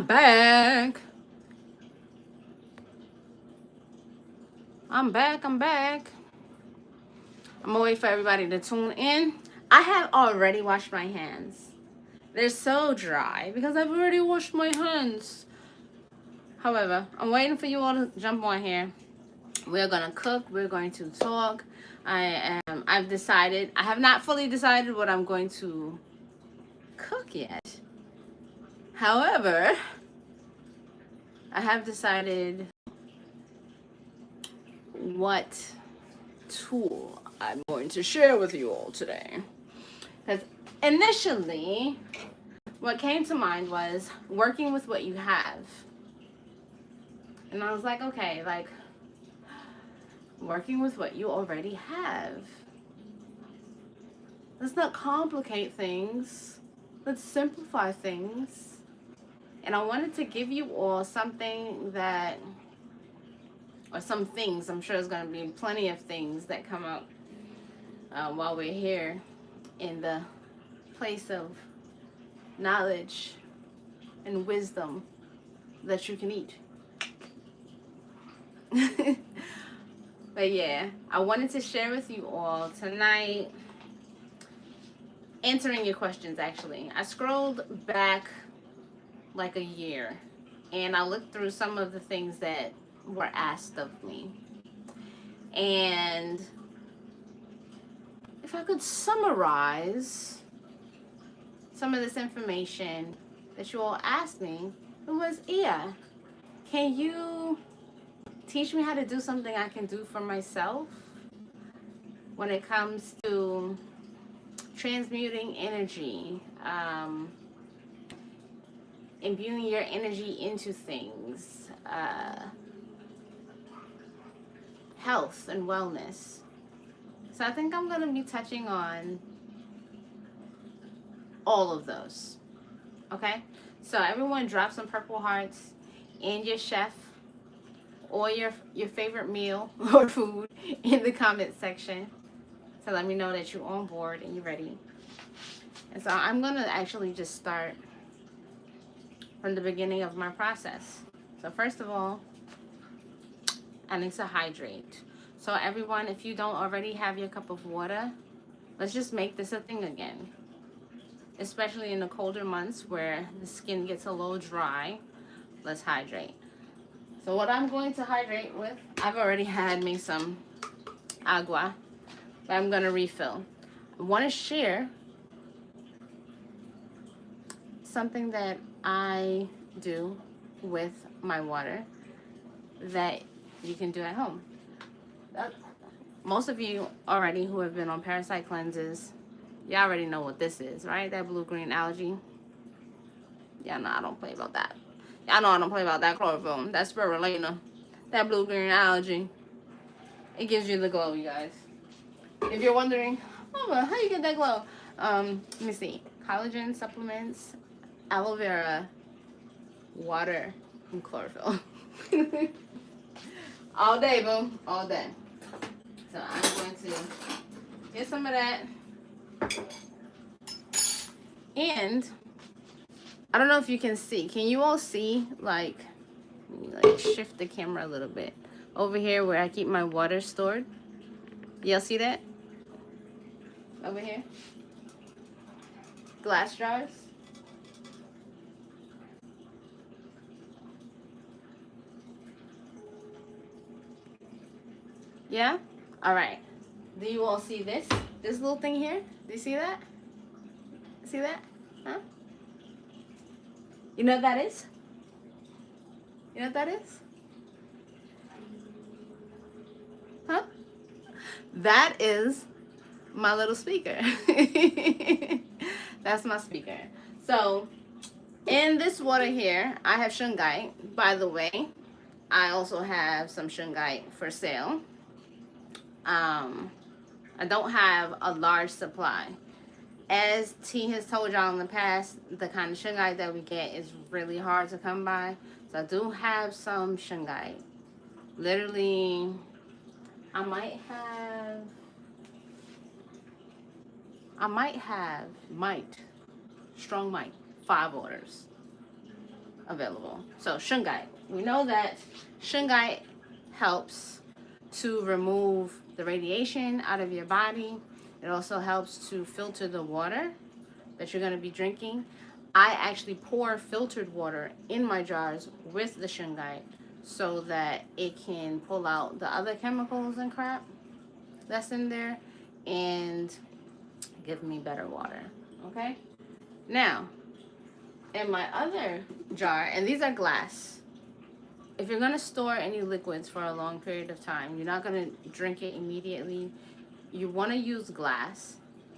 I'm back. I'm back. I'm back. I'm gonna wait for everybody to tune in. I had already washed my hands. They're so dry because I've already washed my hands. However, I'm waiting for you all to jump on here. We're gonna cook. We're going to talk. I've decided. I have not fully decided what I'm going to cook yet. However, I have decided what tool I'm going to share with you all today. Because initially, what came to mind was working with what you have. And I was like, okay, like working with what you already have. Let's not complicate things. Let's simplify things. And I wanted to give you all something that, or some things, I'm sure there's going to be plenty of things that come up while we're here in the place of knowledge and wisdom that you can eat. But yeah, I wanted to share with you all tonight, answering your questions actually. I scrolled back like a year and I looked through some of the things that were asked of me. And if I could summarize some of this information that you all asked me, it was, yeah, can you teach me how to do something I can do for myself when it comes to transmuting energy, imbuing your energy into things, health and wellness. So I think I'm going to be touching on all of those. Okay? So everyone drop some purple hearts and your chef or your favorite meal or food in the comment section to let me know that you're on board and you're ready. And so I'm going to actually just start from the beginning of my process. So first of all, I need to hydrate. So everyone, if you don't already have your cup of water, let's just make this a thing again. Especially in the colder months where the skin gets a little dry, let's hydrate. So what I'm going to hydrate with, I've already had me some agua, but I'm going to refill. I want to share something that I do with my water that you can do at home. Most of you already who have been on parasite cleanses, y'all already know what this is, right? That blue-green algae. Y'all know I don't play about that. Y'all know I don't play about that chlorophyll. That spirulina. That blue-green algae. It gives you the glow, you guys. If you're wondering, Mama, how you get that glow? Let me see. Collagen supplements, aloe vera, water, and chlorophyll. All day, boom. All day. So I'm going to get some of that. And I don't know if you can see. Can you all see, like, let me like shift the camera a little bit. Over here where I keep my water stored. Y'all see that? Over here. Glass jars. Yeah? All right. Do you all see this? This little thing here? Do you see that? See that? Huh? You know what that is? You know what that is? Huh? That is my little speaker. That's my speaker. So, in this water here, I have shungite. By the way, I also have some shungite for sale. I don't have a large supply. As T has told y'all in the past, the kind of shungite that we get is really hard to come by. So I do have some shungite. Literally, I might have strong might, 5 orders available. So shungite. We know that shungite helps to remove the radiation out of your body. It also helps to filter the water that you're going to be drinking. I actually pour filtered water in my jars with the shungite so that it can pull out the other chemicals and crap that's in there and give me better water. Okay? Now, in my other jar, and these are glass, if you're going to store any liquids for a long period of time, you're not going to drink it immediately, you want to use glass,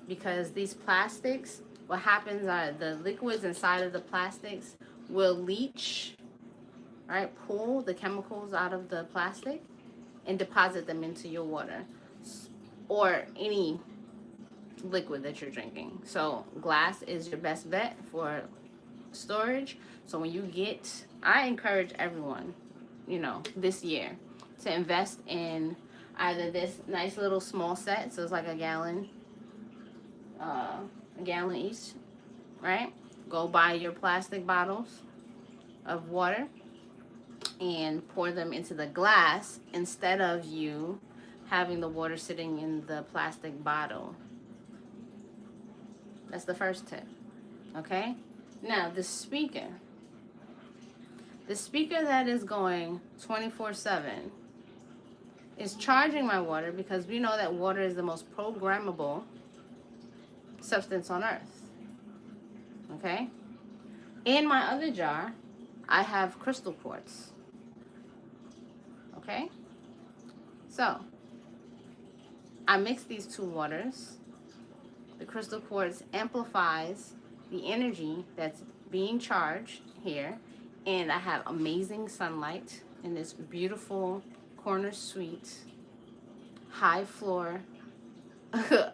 because these plastics, what happens are the liquids inside of the plastics will leach, right, pull the chemicals out of the plastic and deposit them into your water or any liquid that you're drinking. So glass is your best bet for storage. So when you get, I encourage everyone, you know, this year to invest in either this nice little small set, so it's like a gallon each, right? Go buy your plastic bottles of water and pour them into the glass instead of you having the water sitting in the plastic bottle. That's the first tip. Okay? Now, the speaker that is going 24/7 is charging my water, because we know that water is the most programmable substance on earth. Okay? In my other jar, I have crystal quartz. Okay? So, I mix these two waters. The crystal quartz amplifies the energy that's being charged here, and I have amazing sunlight in this beautiful corner suite, high floor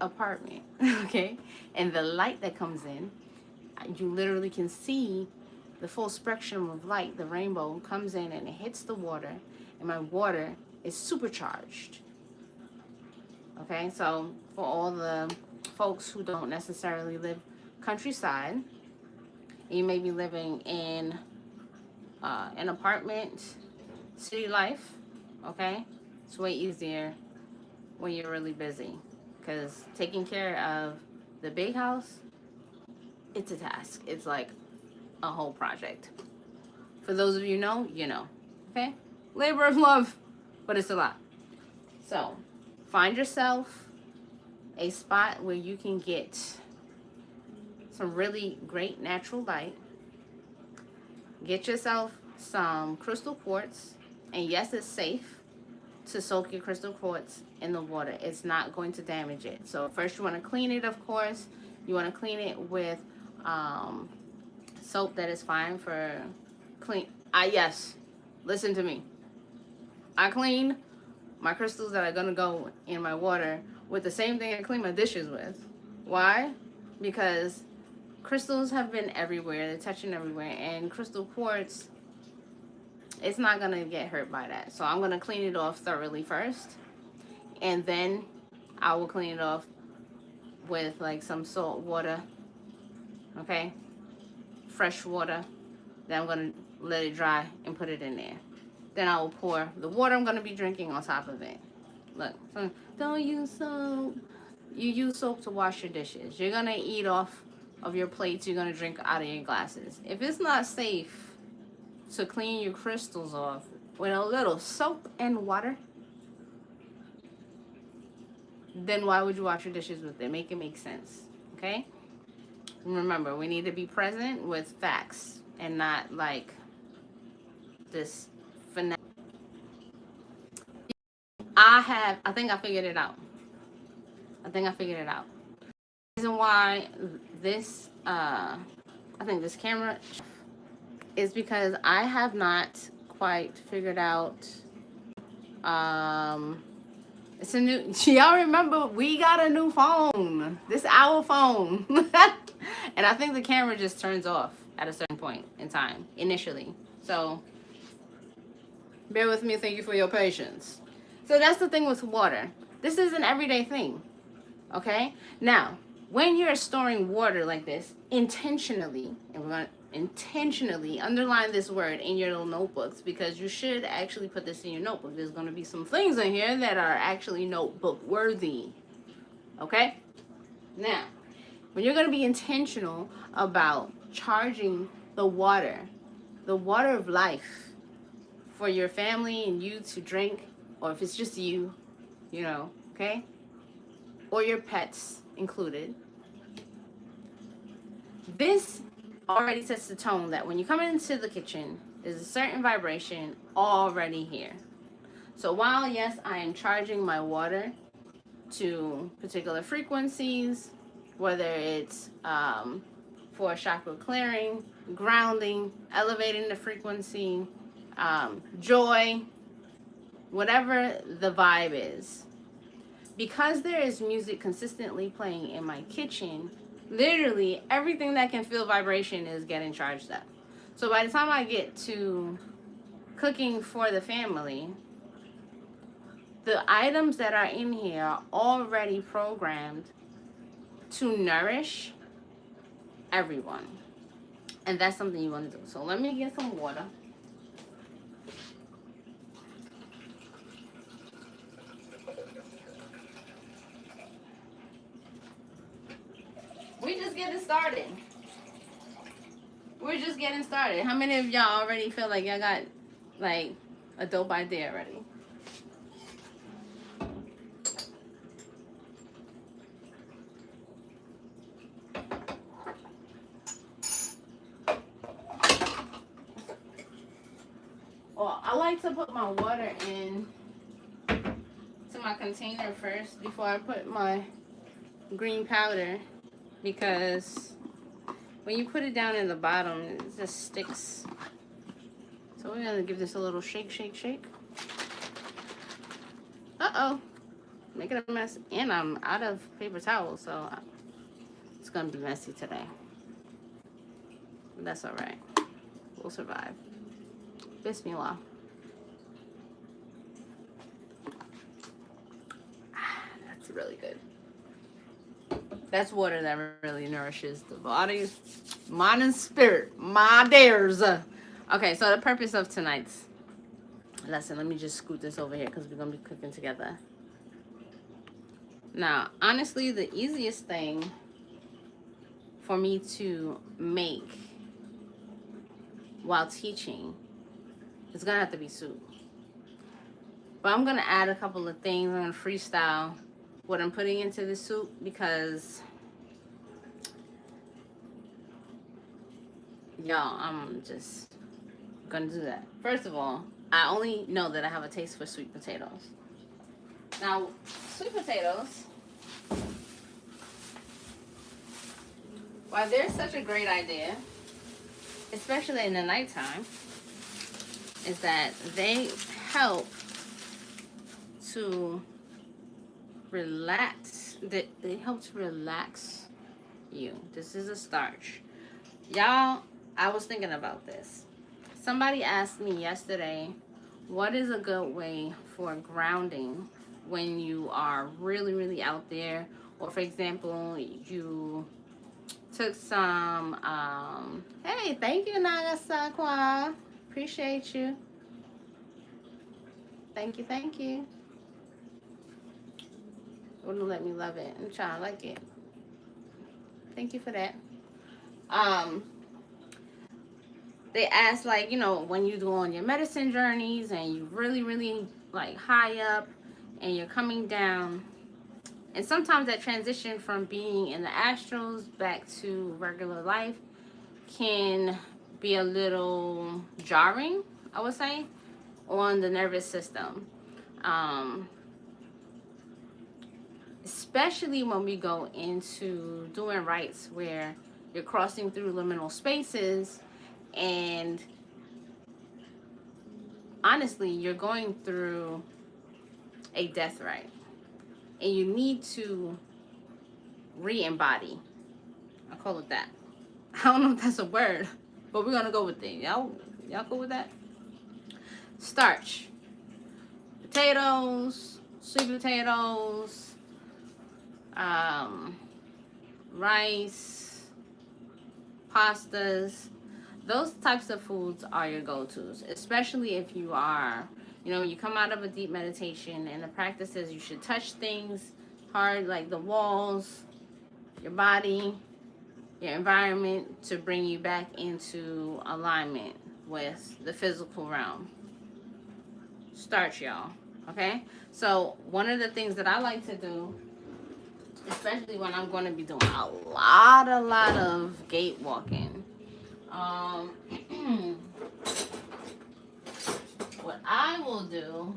apartment, okay? And the light that comes in, you literally can see the full spectrum of light. The rainbow comes in and it hits the water, and my water is supercharged. Okay, so for all the folks who don't necessarily live countryside, you may be living in an apartment, city life, okay? It's way easier when you're really busy, because taking care of the big house, it's a task. It's like a whole project. For those of you know, you know, okay? Labor of love, but it's a lot. So, find yourself a spot where you can get some really great natural light. Get yourself some crystal quartz, and yes, it's safe to soak your crystal quartz in the water. It's not going to damage it. So first you want to clean it, of course. You want to clean it with soap that is fine for clean. Yes, listen to me. I clean my crystals that are going to go in my water with the same thing I clean my dishes with. Why? Because crystals have been everywhere. They're touching everywhere. And crystal quartz, it's not going to get hurt by that. So I'm going to clean it off thoroughly first. And then I will clean it off with like some salt water. Okay? Fresh water. Then I'm going to let it dry and put it in there. Then I will pour the water I'm going to be drinking on top of it. Look, so don't use soap. You use soap to wash your dishes. You're going to eat off of your plates. You're going to drink out of your glasses. If it's not safe to clean your crystals off with a little soap and water, then why would you wash your dishes with it? Make it make sense. Okay? Remember, we need to be present with facts and not like this finesse. I think I figured it out. The reason why this, I think this camera is because I have not quite figured out, it's a new, y'all remember we got a new phone. This is our phone. And I think the camera just turns off at a certain point in time, initially. So, bear with me, thank you for your patience. So that's the thing with water. This is an everyday thing, okay? Now, when you're storing water like this, intentionally, and intentionally underline this word in your little notebooks, because you should actually put this in your notebook. There's going to be some things in here that are actually notebook worthy. Okay? Now, when you're going to be intentional about charging the water of life for your family and you to drink, or if it's just you, you know, okay? Or your pets included. This already sets the tone that when you come into the kitchen, there's a certain vibration already here. So while, yes, I am charging my water to particular frequencies, whether it's for chakra clearing, grounding, elevating the frequency, joy, whatever the vibe is. Because there is music consistently playing in my kitchen, literally everything that can feel vibration is getting charged up. So by the time I get to cooking for the family, the items that are in here are already programmed to nourish everyone. And that's something you want to do. So let me get some water. We're just getting started. We're just getting started. How many of y'all already feel like y'all got like a dope idea already? Well, I like to put my water in to my container first before I put my green powder, because when you put it down in the bottom, it just sticks. So we're gonna give this a little shake, shake, shake. Uh-oh, making a mess, and I'm out of paper towels, so it's gonna be messy today. But that's all right, we'll survive. Bismillah. That's really good. That's water that really nourishes the body, mind, and spirit. My dears. Okay, so the purpose of tonight's lesson, let me just scoot this over here because we're going to be cooking together. Now, honestly, the easiest thing for me to make while teaching is going to have to be soup. But I'm going to add a couple of things. I'm going to freestyle what I'm putting into the soup, because y'all, I'm just gonna do that. First of all, I only know that I have a taste for sweet potatoes. Now, sweet potatoes, while they're such a great idea, especially in the nighttime, is that they help to relax. They help to relax you. This is a starch. Y'all, I was thinking about this. Somebody asked me yesterday, what is a good way for grounding when you are really, really out there? Or for example, you took some, hey, thank you, Nagasakwa. Appreciate you. Thank you, thank you. Wouldn't let me love it. I'm trying to like it. Thank you for that. They asked, like, you know, when you go on your medicine journeys and you really, really like high up and you're coming down, and sometimes that transition from being in the astrals back to regular life can be a little jarring, I would say, on the nervous system. Especially when we go into doing rites where you're crossing through liminal spaces, and honestly, you're going through a death rite, and you need to re-embody. I call it that. I don't know if that's a word, but we're gonna go with it. Y'all go with that? Starch, potatoes, sweet potatoes, rice, pastas. those types of foods are your go-tos, especially if you are, you know, when you come out of a deep meditation, and the practice is you should touch things hard, like the walls, your body, your environment, to bring you back into alignment with the physical realm. Start, y'all. Okay? So one of the things that I like to do, especially when I'm going to be doing a lot of gate walking, what I will do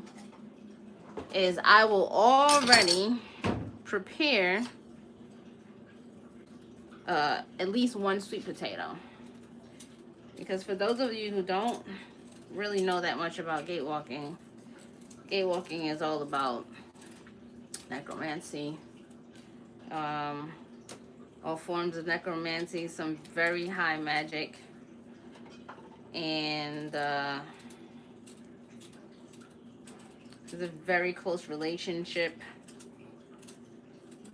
is I will already prepare at least one sweet potato. Because for those of you who don't really know that much about gate walking is all about necromancy, all forms of necromancy, some very high magic, and there's a very close relationship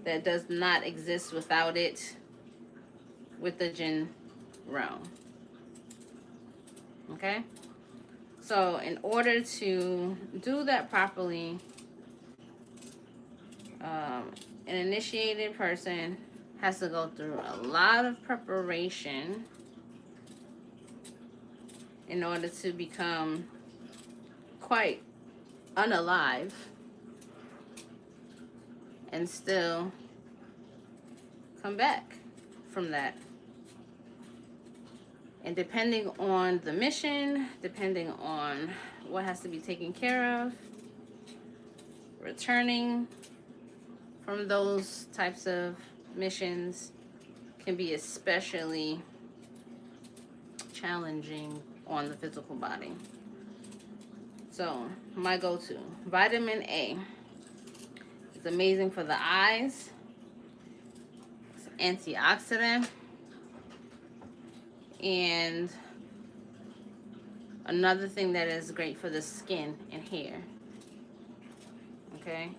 that does not exist without it with the jinn realm. Okay? So in order to do that properly, an initiated person has to go through a lot of preparation in order to become quite unalive and still come back from that. And depending on the mission, depending on what has to be taken care of, returning from those types of missions can be especially challenging on the physical body. So, my go-to, vitamin A. It's amazing for the eyes. It's an antioxidant. And another thing that is great for the skin and hair. Okay?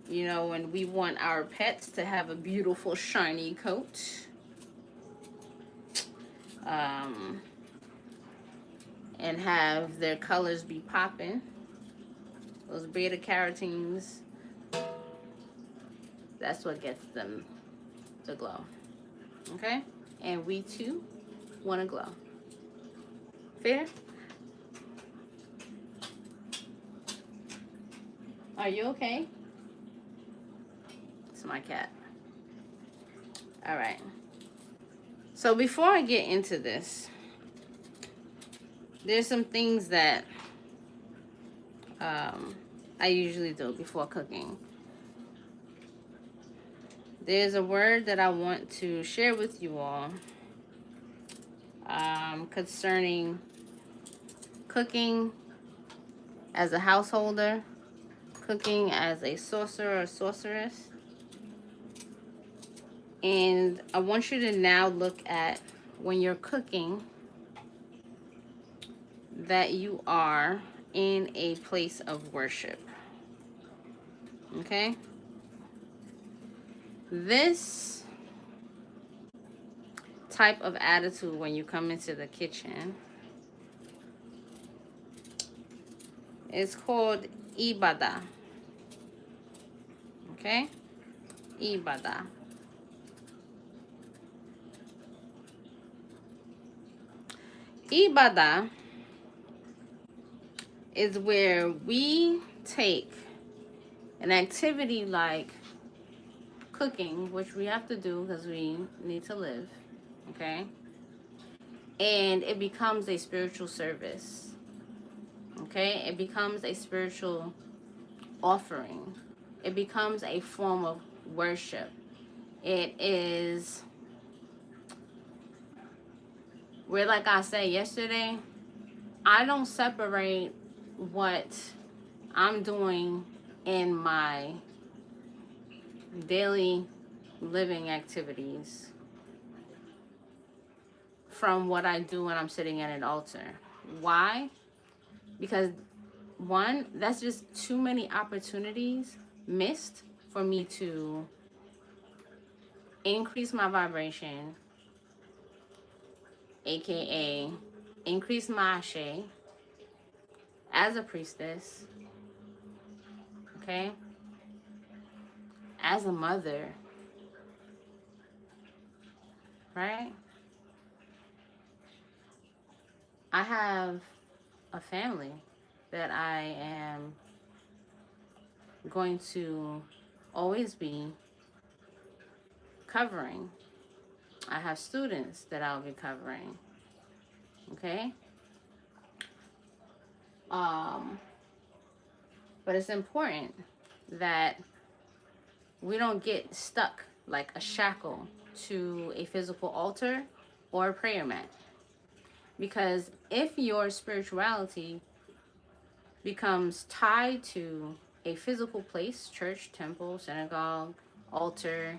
You know, when we want our pets to have a beautiful shiny coat, and have their colors be popping, those beta carotenes, that's what gets them to glow. Okay? And we too want to glow. Fair? Are you okay? It's my cat. All right. So before I get into this, there's some things that I usually do before cooking. There's a word that I want to share with you all concerning cooking as a householder, cooking as a sorcerer or sorceress. And I want you to now look at, when you're cooking, that you are in a place of worship. Okay? This type of attitude when you come into the kitchen is called ibadah. Okay? Ibadah. Ibadah is where we take an activity like cooking, which we have to do because we need to live, okay? And it becomes a spiritual service, okay? It becomes a spiritual offering. It becomes a form of worship. It is where, like I said yesterday, I don't separate what I'm doing in my daily living activities from what I do when I'm sitting at an altar. Why? Because one, that's just too many opportunities missed for me to increase my vibration aka increase my ashe as a priestess, okay, as a mother, right? I have a family that I am going to always be covering. I have students that I'll be covering, okay? But it's important that we don't get stuck like a shackle to a physical altar or a prayer mat. Because if your spirituality becomes tied to a physical place, church, temple, synagogue, altar,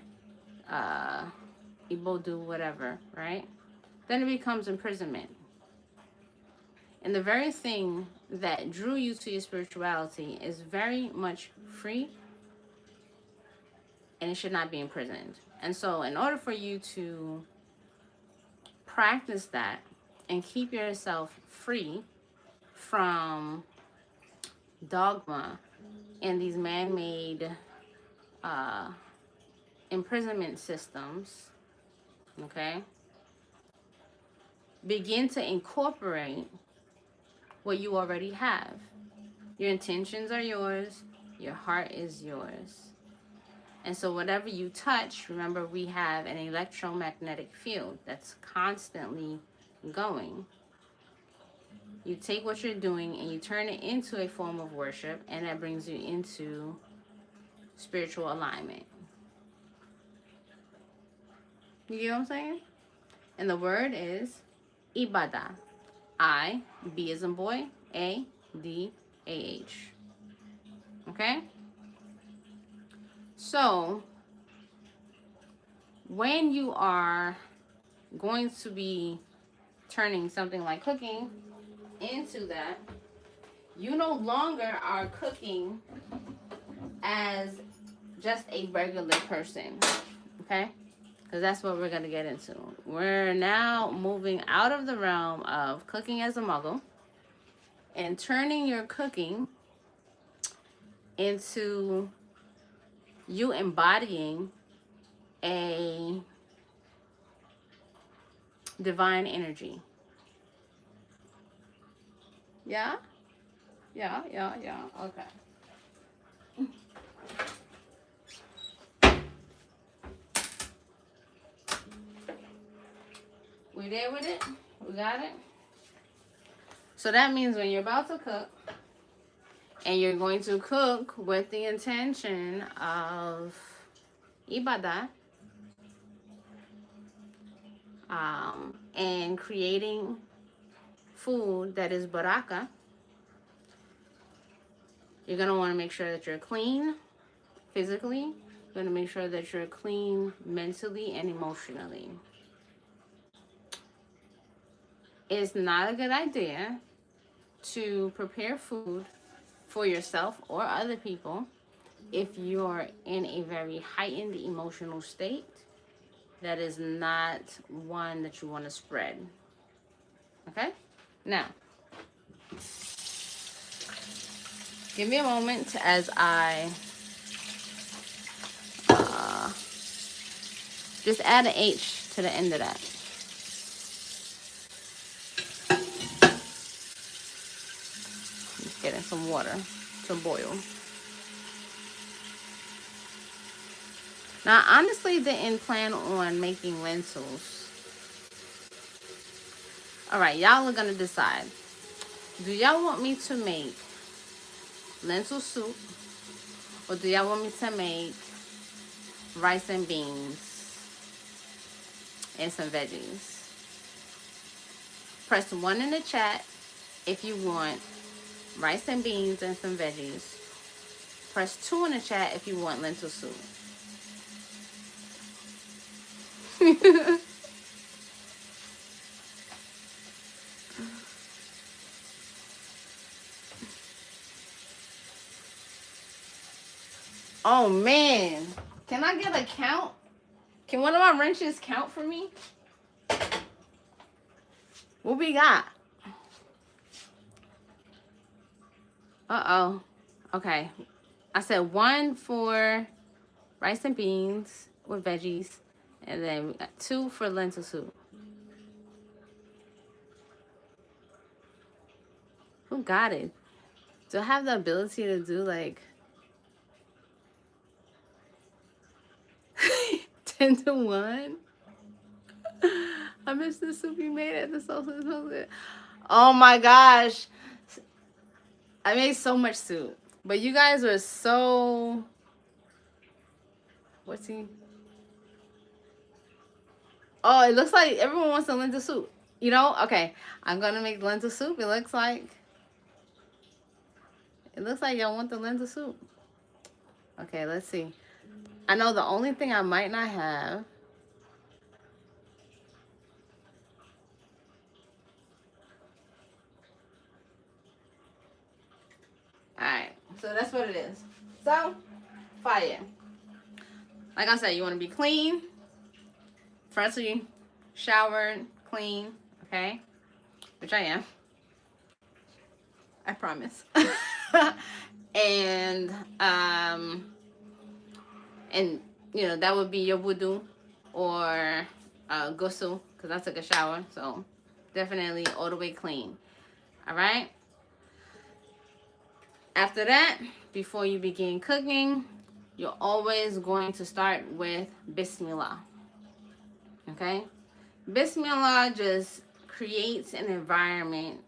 ibodu, whatever, right? Then it becomes imprisonment. And the very thing that drew you to your spirituality is very much free, and it should not be imprisoned. And so in order for you to practice that and keep yourself free from dogma and these man-made imprisonment systems, okay, begin to incorporate what you already have. Your intentions are yours. Your heart is yours. And so whatever you touch, remember we have an electromagnetic field that's constantly going. You take what you're doing and you turn it into a form of worship, and that brings you into spiritual alignment. You get what I'm saying? And the word is ibadah. I, B as in boy, A, D, A, H. Okay? So, when you are going to be turning something like cooking into that, you no longer are cooking as just a regular person. Okay? Because that's what we're going to get into. We're now moving out of the realm of cooking as a muggle and turning your cooking into you embodying a divine energy. Yeah? Yeah. Okay. We there with it? We got it? So that means when you're about to cook, and you're going to cook with the intention of ibadah, and creating food that is barakah, you're going to want to make sure that you're clean physically. You're going to make sure that you're clean mentally and emotionally. It's not a good idea to prepare food for yourself or other people if you're in a very heightened emotional state. That is not one that you want to spread. Okay? Now, give me a moment as I just add an H to the end of that. Just getting some water to boil. Now, I honestly didn't plan on making lentils. All right, y'all are going to decide. Do y'all want me to make lentil soup, or do y'all want me to make rice and beans and some veggies? Press 1 in the chat if you want rice and beans and some veggies. Press 2 in the chat if you want lentil soup. Oh man, can I get a count? Can one of my wrenches count for me? What we got? Uh-oh. Okay. I said 1 for rice and beans with veggies. And then we got 2 for lentil soup. Who got it? Do I have the ability to do like 10-1? I missed the soup you made at the social. Oh my gosh. I made so much soup. But you guys were so... What's he? Oh, it looks like everyone wants a lentil soup. You know? Okay. I'm going to make lentil soup. It looks like y'all want the lentil soup. Okay, let's see. I know the only thing I might not have... Alright. So that's what it is. So, fire. Like I said, you want to be clean. Freshly showered, clean, okay? Which I am. I promise. and you know, that would be your wudu or ghusl, because I took a shower, so definitely all the way clean. All right? After that, before you begin cooking, you're always going to start with Bismillah. Okay? Bismillah just creates an environment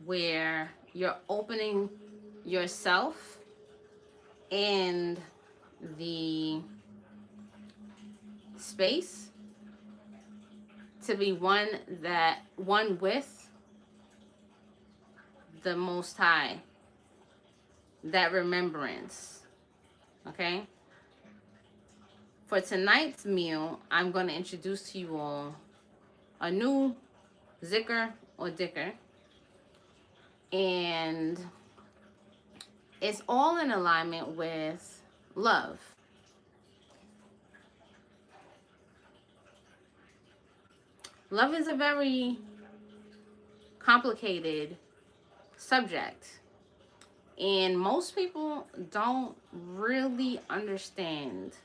where you're opening yourself and the space to be one with the Most High, that remembrance. Okay? For tonight's meal, I'm going to introduce to you all a new Zikr or Dhikr. And it's all in alignment with love. Love is a very complicated subject. And most people don't really understand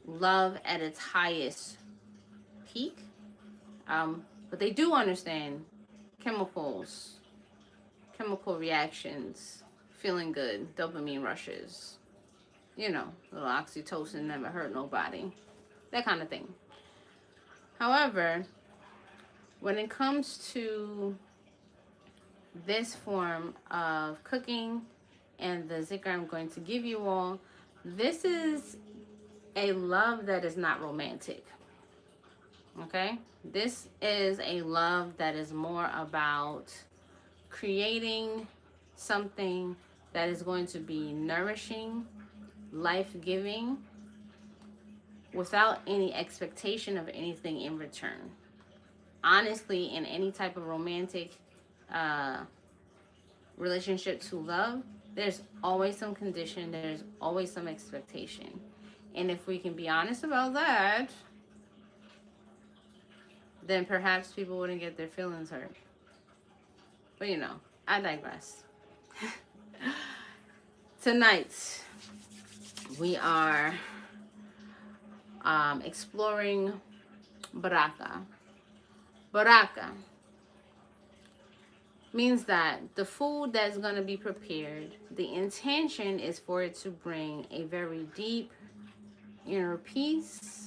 love at its highest peak. But they do understand chemicals, chemical reactions, feeling good, dopamine rushes, you know, little oxytocin never hurt nobody, that kind of thing. However, when it comes to this form of cooking and the zikr I'm going to give you all, this is a love that is not romantic. Okay? This is a love that is more about creating something that is going to be nourishing, life-giving, without any expectation of anything in return. Honestly, in any type of romantic relationship to love, there's always some condition, there's always some expectation. And if we can be honest about that, then perhaps people wouldn't get their feelings hurt. But you know, I digress. Tonight, we are exploring Barakah. Barakah means that the food that's going to be prepared, the intention is for it to bring a very deep inner peace.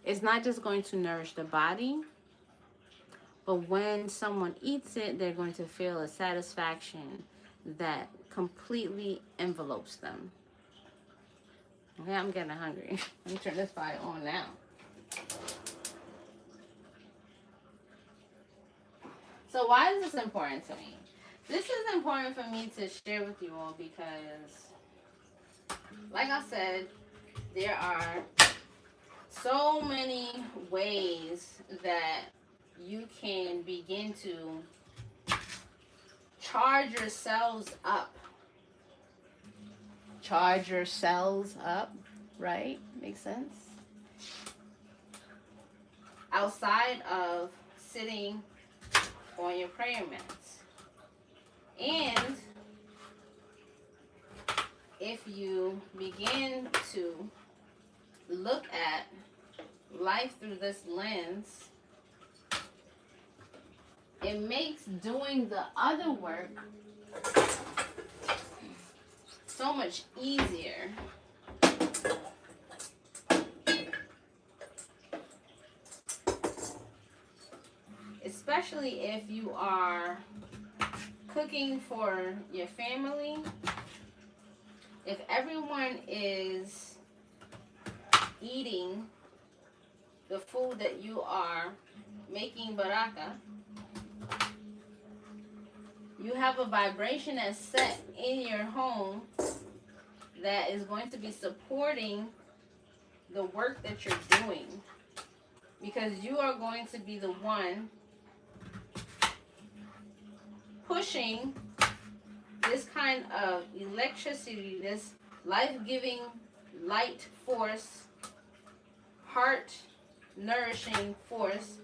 It's not just going to nourish the body, but when someone eats it, they're going to feel a satisfaction that completely envelopes them. Okay, I'm getting hungry. Let me turn this fire on now. So why is this important to me? This is important for me to share with you all because, like I said, there are so many ways that you can begin to charge yourselves up. charge your cells up, right? Makes sense. Outside of sitting on your prayer mats. And if you begin to look at life through this lens, it makes doing the other work so much easier. Especially if you are cooking for your family. If everyone is eating the food that you are making barakah, you have a vibration that's set in your home that is going to be supporting the work that you're doing, because you are going to be the one pushing this kind of electricity, this life-giving light force, heart nourishing force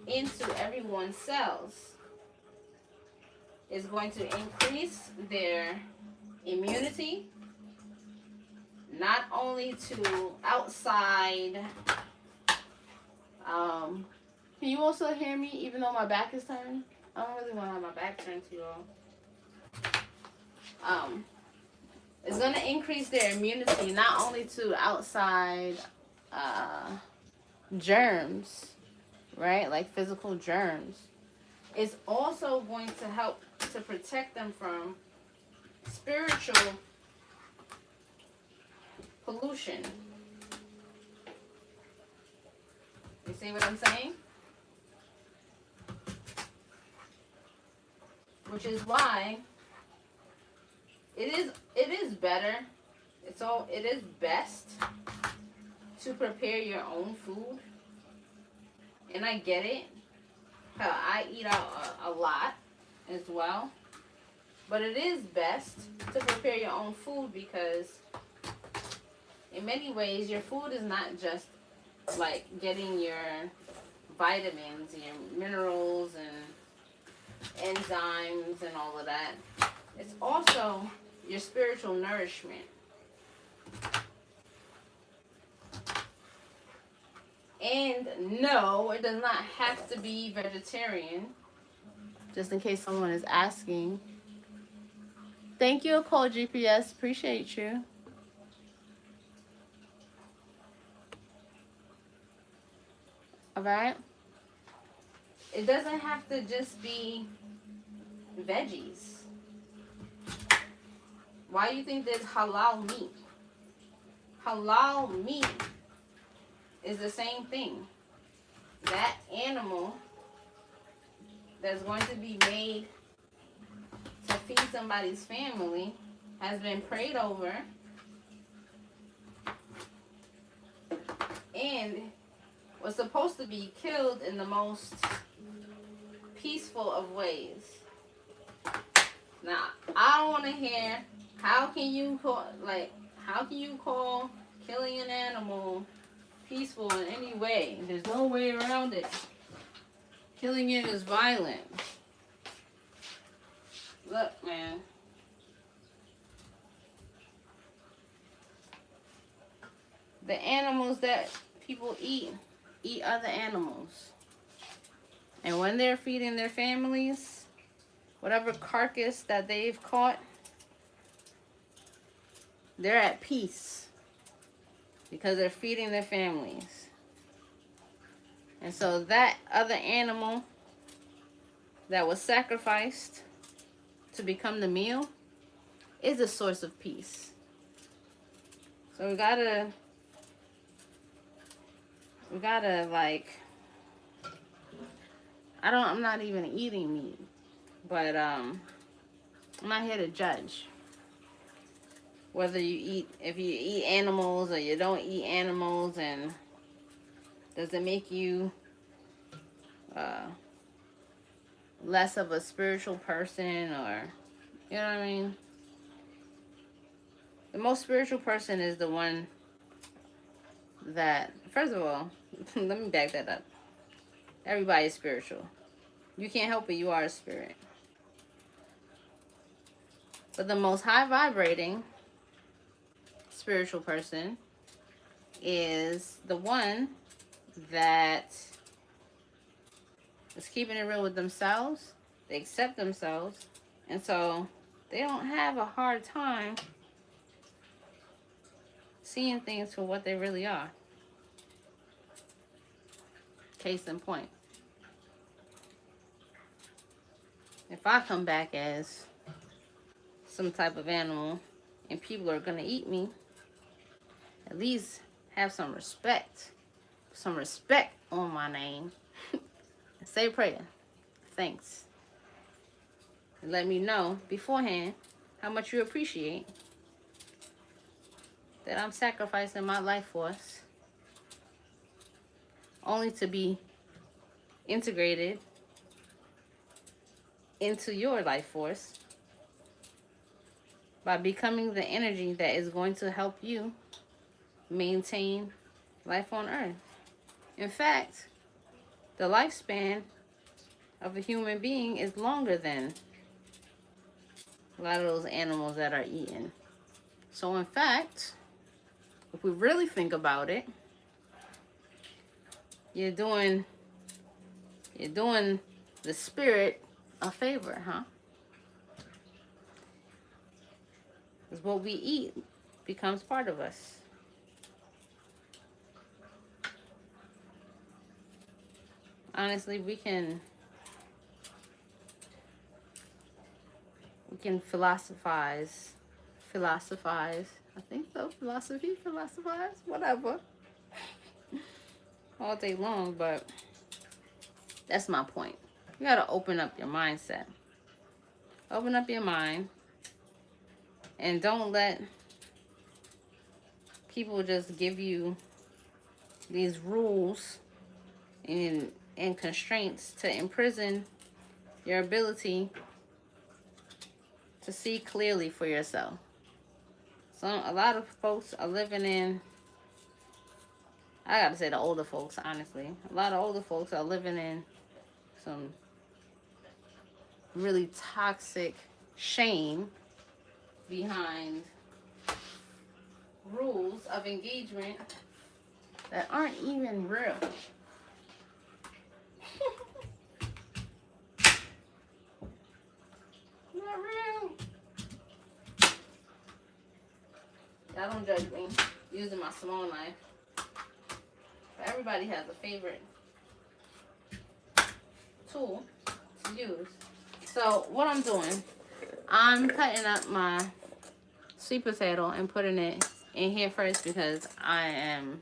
into everyone's cells. Is going to increase their immunity, not only to outside. Can you also hear me even though my back is turned? I don't really want to have my back turned to you all. It's going to increase their immunity not only to outside germs, right? Like physical germs. It's also going to help to protect them from spiritual pollution. You see what I'm saying? Which is why it is better. It is best to prepare your own food. And I get it. Hell, I eat out a lot as well. But it is best to prepare your own food, because in many ways your food is not just like getting your vitamins, your minerals and enzymes and all of that. It's also your spiritual nourishment. And no, it does not have to be vegetarian. Just in case someone is asking. Thank you, Occult GPS. Appreciate you. Alright? It doesn't have to just be veggies. Why do you think there's halal meat? Halal meat is the same thing. That animal that's going to be made to feed somebody's family has been prayed over and was supposed to be killed in the most peaceful of ways. Now, I don't want to hear how can you call killing an animal peaceful in any way? There's no way around it. Killing it is violent. Look, man. The animals that people eat other animals. And when they're feeding their families, whatever carcass that they've caught, they're at peace because they're feeding their families. And so that other animal that was sacrificed to become the meal is a source of peace. So we gotta like, I'm not even eating meat, but I'm not here to judge whether if you eat animals or you don't eat animals, and does it make you less of a spiritual person, or, you know what I mean? The most spiritual person is the one that, first of all, let me back that up. Everybody is spiritual. You can't help it, you are a spirit. But the most high vibrating spiritual person is the one that is keeping it real with themselves. They accept themselves. And so they don't have a hard time seeing things for what they really are. Case in point. If I come back as some type of animal and people are going to eat me, at least have some respect. Some respect on my name. Say a prayer. Thanks. And let me know beforehand how much you appreciate that I'm sacrificing my life force only to be integrated into your life force by becoming the energy that is going to help you maintain life on earth. In fact, the lifespan of a human being is longer than a lot of those animals that are eaten. So in fact, if we really think about it, you're doing the spirit a favor, huh? Because what we eat becomes part of us. Honestly, we can philosophize. I think so. Philosophize, whatever. All day long, but that's my point. You gotta open up your mindset. Open up your mind. And don't let people just give you these rules and constraints to imprison your ability to see clearly for yourself. So a lot of folks are living in, I gotta say the older folks, honestly. A lot of older folks are living in some really toxic shame behind rules of engagement that aren't even real. Not real. Y'all don't judge me using my small knife. But everybody has a favorite tool to use. So what I'm doing, I'm cutting up my sweet potato and putting it in here first because I am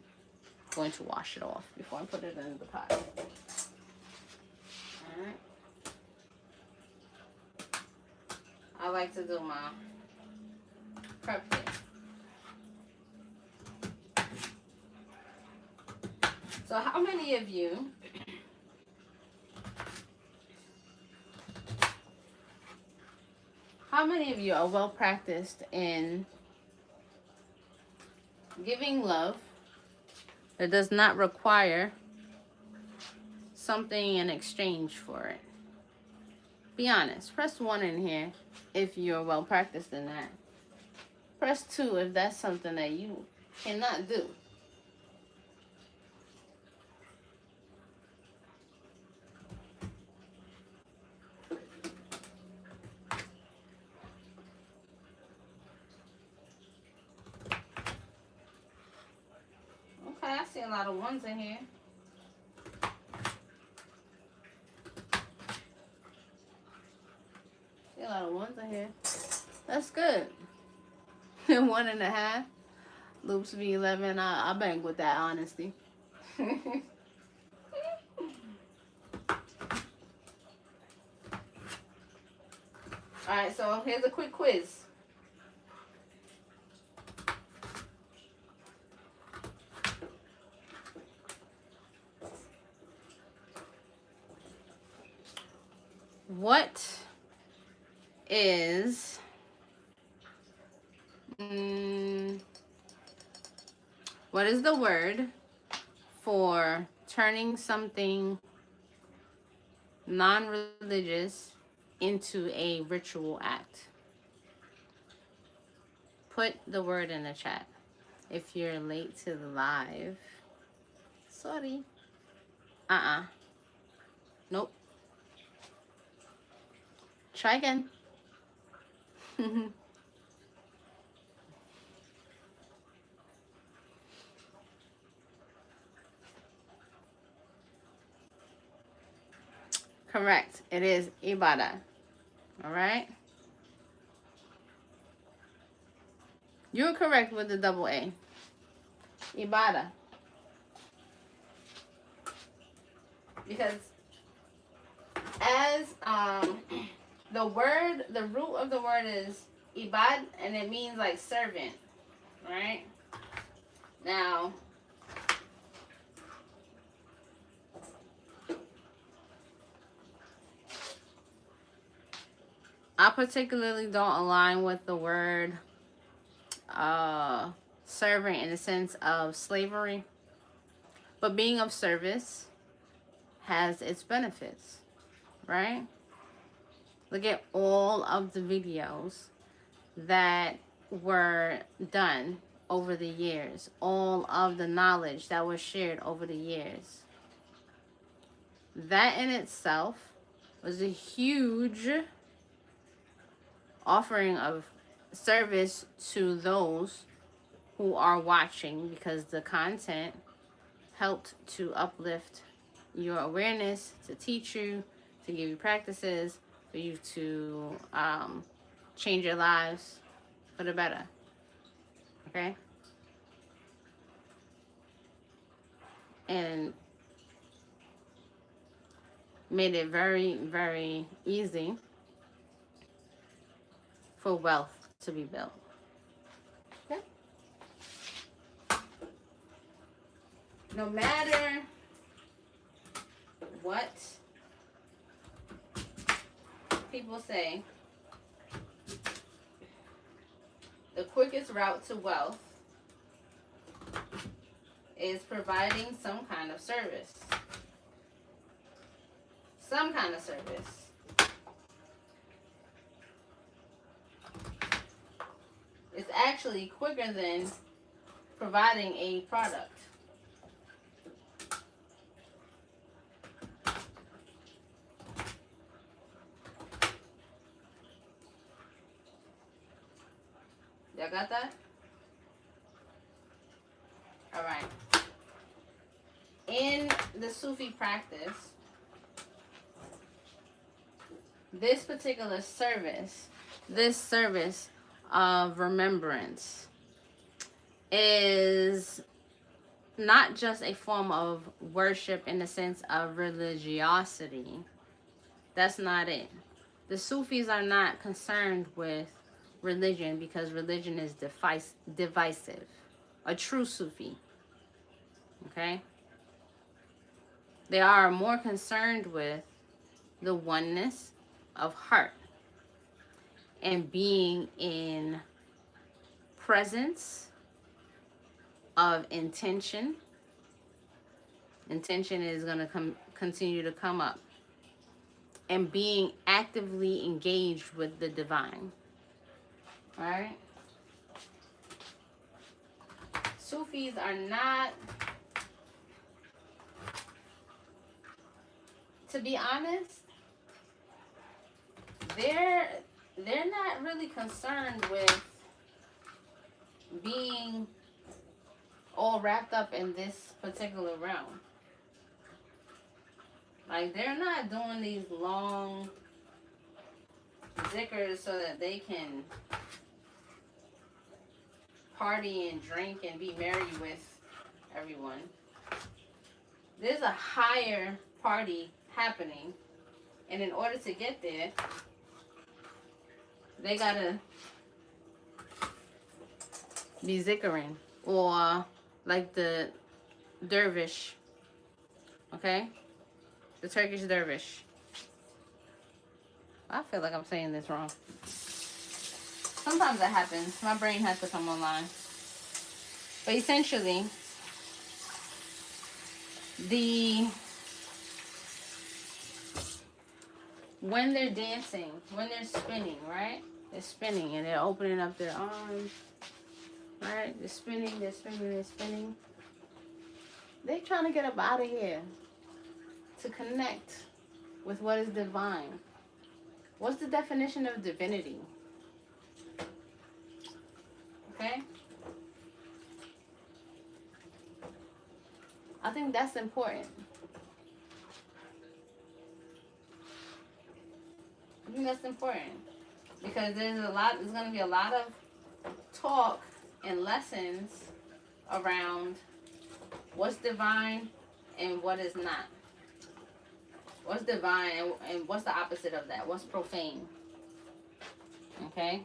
going to wash it off before I put it in the pot. Alright. I like to do my prep here. So how many of you are well practiced in giving love that does not require something in exchange for it? Be honest. Press 1 in here if you're well practiced in that. Press 2 if that's something that you cannot do. Okay, I see a lot of ones in here. See a lot of ones in here. That's good. 1.5. Loops V11. I bang with that honesty. Alright, so here's a quick quiz. What is What is the word for turning something non-religious into a ritual act? Put the word in the chat. If you're late to the live, sorry. Nope. Try again. Correct. It is ibadah. All right. You're correct with the double A. Ibadah. Because as the word, the root of the word is ibad, and it means like servant, right? Now, I particularly don't align with the word servant in the sense of slavery, but being of service has its benefits, right? Look at all of the videos that were done over the years, all of the knowledge that was shared over the years. That in itself was a huge offering of service to those who are watching, because the content helped to uplift your awareness, to teach you, to give you practices, for you to change your lives for the better. Okay? And made it very, very easy for wealth to be built. Okay? No matter what people say, the quickest route to wealth is providing some kind of service. Some kind of service. It's actually quicker than providing a product. Y'all got that? All right. In the Sufi practice, this particular service, this service of remembrance, is not just a form of worship in the sense of religiosity. That's not it. The Sufis are not concerned with religion because religion is divisive. A true Sufi. Okay? They are more concerned with the oneness of heart and being in presence of intention. Intention is going to continue to come up. And being actively engaged with the divine. Alright? Sufis are not, to be honest, they're not really concerned with being all wrapped up in this particular realm. Like, they're not doing these long Zikrs so that they can party and drink and be merry with everyone. There's a higher party happening, and in order to get there, they gotta be zikkering, or like the dervish, okay? The Turkish dervish. I feel like I'm saying this wrong. Sometimes that happens. My brain has to come online. But essentially, when they're dancing, when they're spinning, right? They're spinning and they're opening up their arms, right? They're spinning, they're spinning, they're spinning. They're trying to get up out of here to connect with what is divine. What's the definition of divinity? Okay? I think that's important. I think that's important because there's going to be a lot of talk and lessons around what's divine and what is not. What's divine and what's the opposite of that? What's profane? Okay?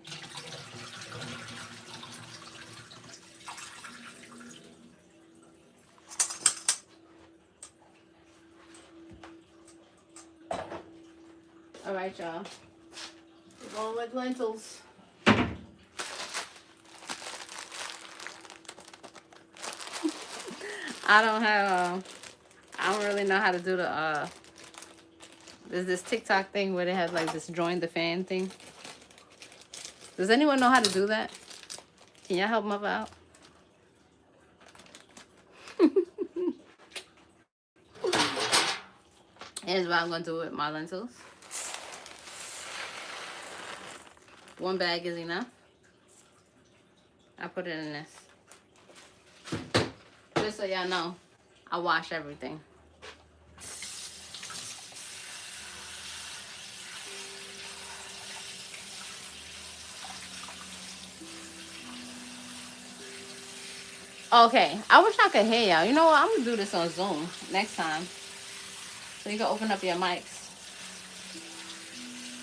All right, y'all. We're going with lentils. I don't really know how to do the, there's this TikTok thing where they have like this join the fan thing. Does anyone know how to do that? Can y'all help Mother out? Here's what I'm going to do with my lentils. 1 bag is enough. I put it in this. Just so y'all know, I wash everything. Okay, I wish I could hear y'all. You know what? I'm going to do this on Zoom next time. So you can open up your mics.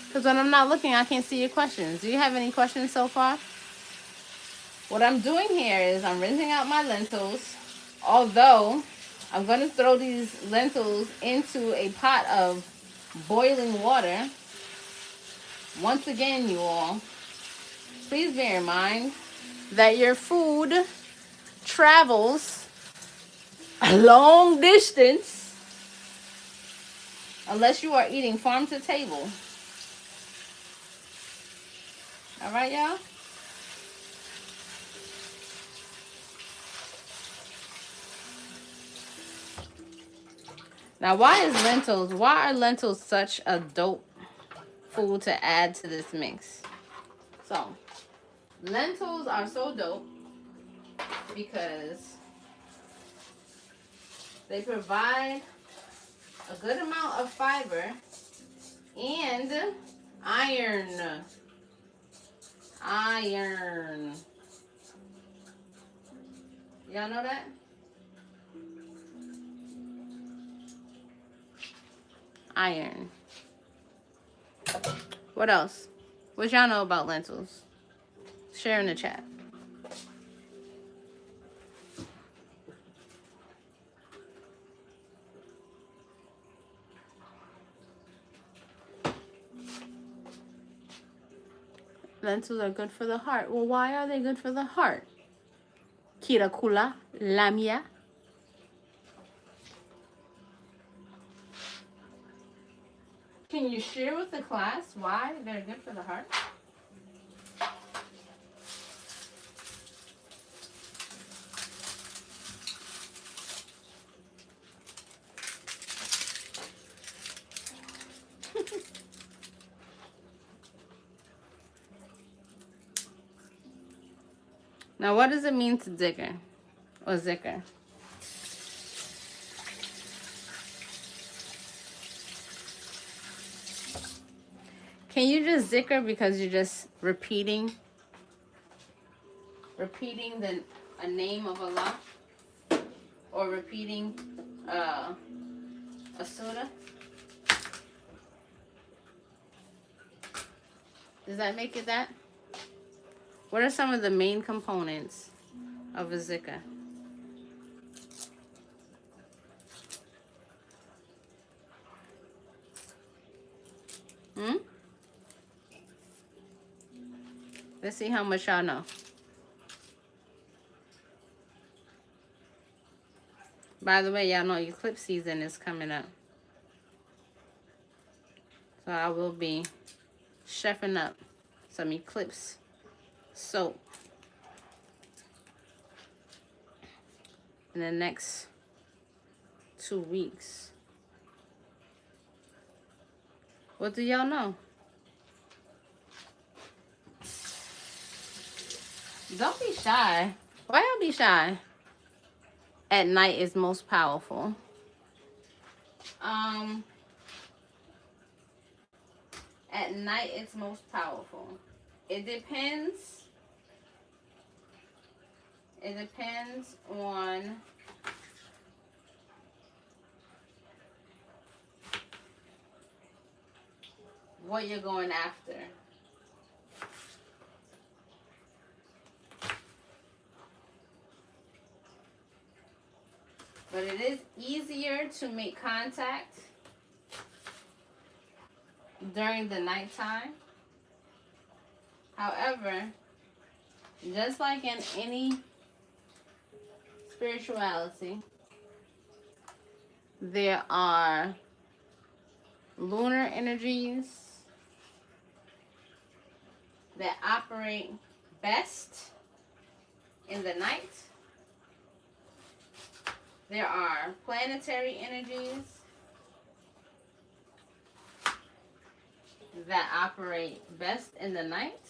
Because when I'm not looking, I can't see your questions. Do you have any questions so far? What I'm doing here is I'm rinsing out my lentils. Although, I'm going to throw these lentils into a pot of boiling water. Once again, you all, please bear in mind that your food travels a long distance unless you are eating farm to table. All right, y'all? Now, why are lentils such a dope food to add to this mix? So, lentils are so dope because they provide a good amount of fiber and iron. Iron. Y'all know that? Iron. What else? What y'all know about lentils? Share in the chat. Lentils are good for the heart. Well, why are they good for the heart? Chiriqui, lamia. Can you share with the class why they're good for the heart? Now, what does it mean to Zikr or Zikr? Can you just Zikr because you're just repeating a name of Allah, or repeating a surah? Does that make it that? What are some of the main components of a Zikr? Let's see how much y'all know. By the way, y'all know eclipse season is coming up. So I will be chefing up some eclipse soap in the next 2 weeks. What do y'all know? Don't be shy. Why y'all be shy? At night is most powerful. At night it's most powerful. It depends. It depends on what you're going after. But it is easier to make contact during the nighttime. However, just like in any spirituality, there are lunar energies that operate best in the night. There are planetary energies that operate best in the night.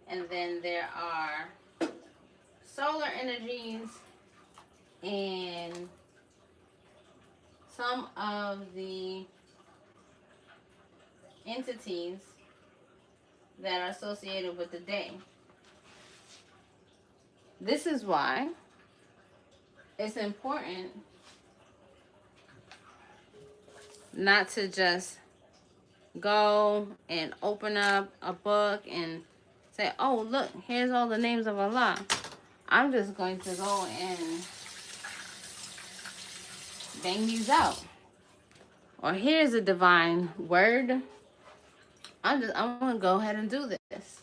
And then there are solar energies and some of the entities that are associated with the day. This is why it's important not to just go and open up a book and say, oh, look, here's all the names of Allah. I'm just going to go and bang these out. Or here's a divine word. I'm going to go ahead and do this.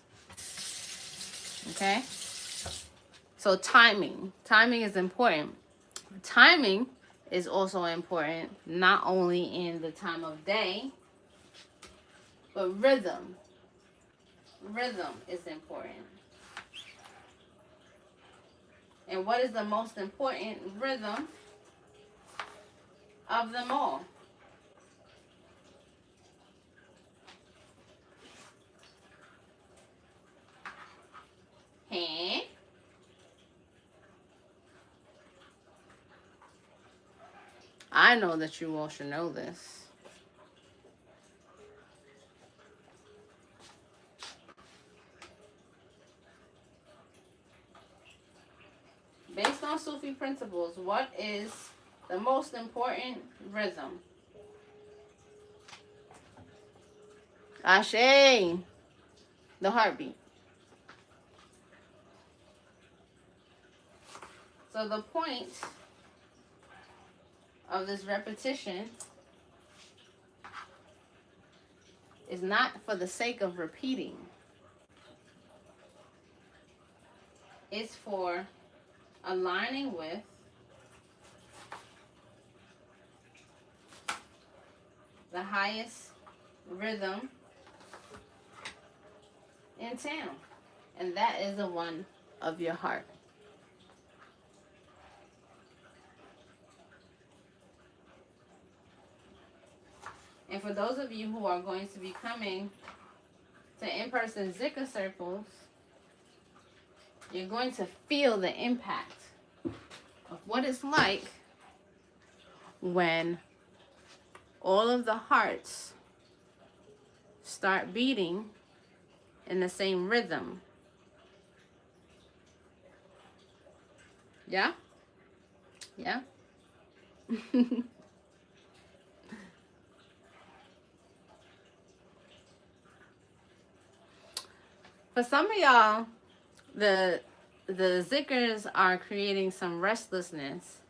Okay? So timing. Timing is important. Timing is also important, not only in the time of day, but rhythm. Rhythm is important. And what is the most important rhythm of them all? Huh? I know that you all should know this. Based on Sufi principles, what is the most important rhythm? Ashe, the heartbeat. So the point of this repetition is not for the sake of repeating. It's for aligning with the highest rhythm in town. And that is the one of your heart. And for those of you who are going to be coming to in-person Zikr circles, you're going to feel the impact of what it's like when all of the hearts start beating in the same rhythm. Yeah? Yeah? For some of y'all, the Zikrs are creating some restlessness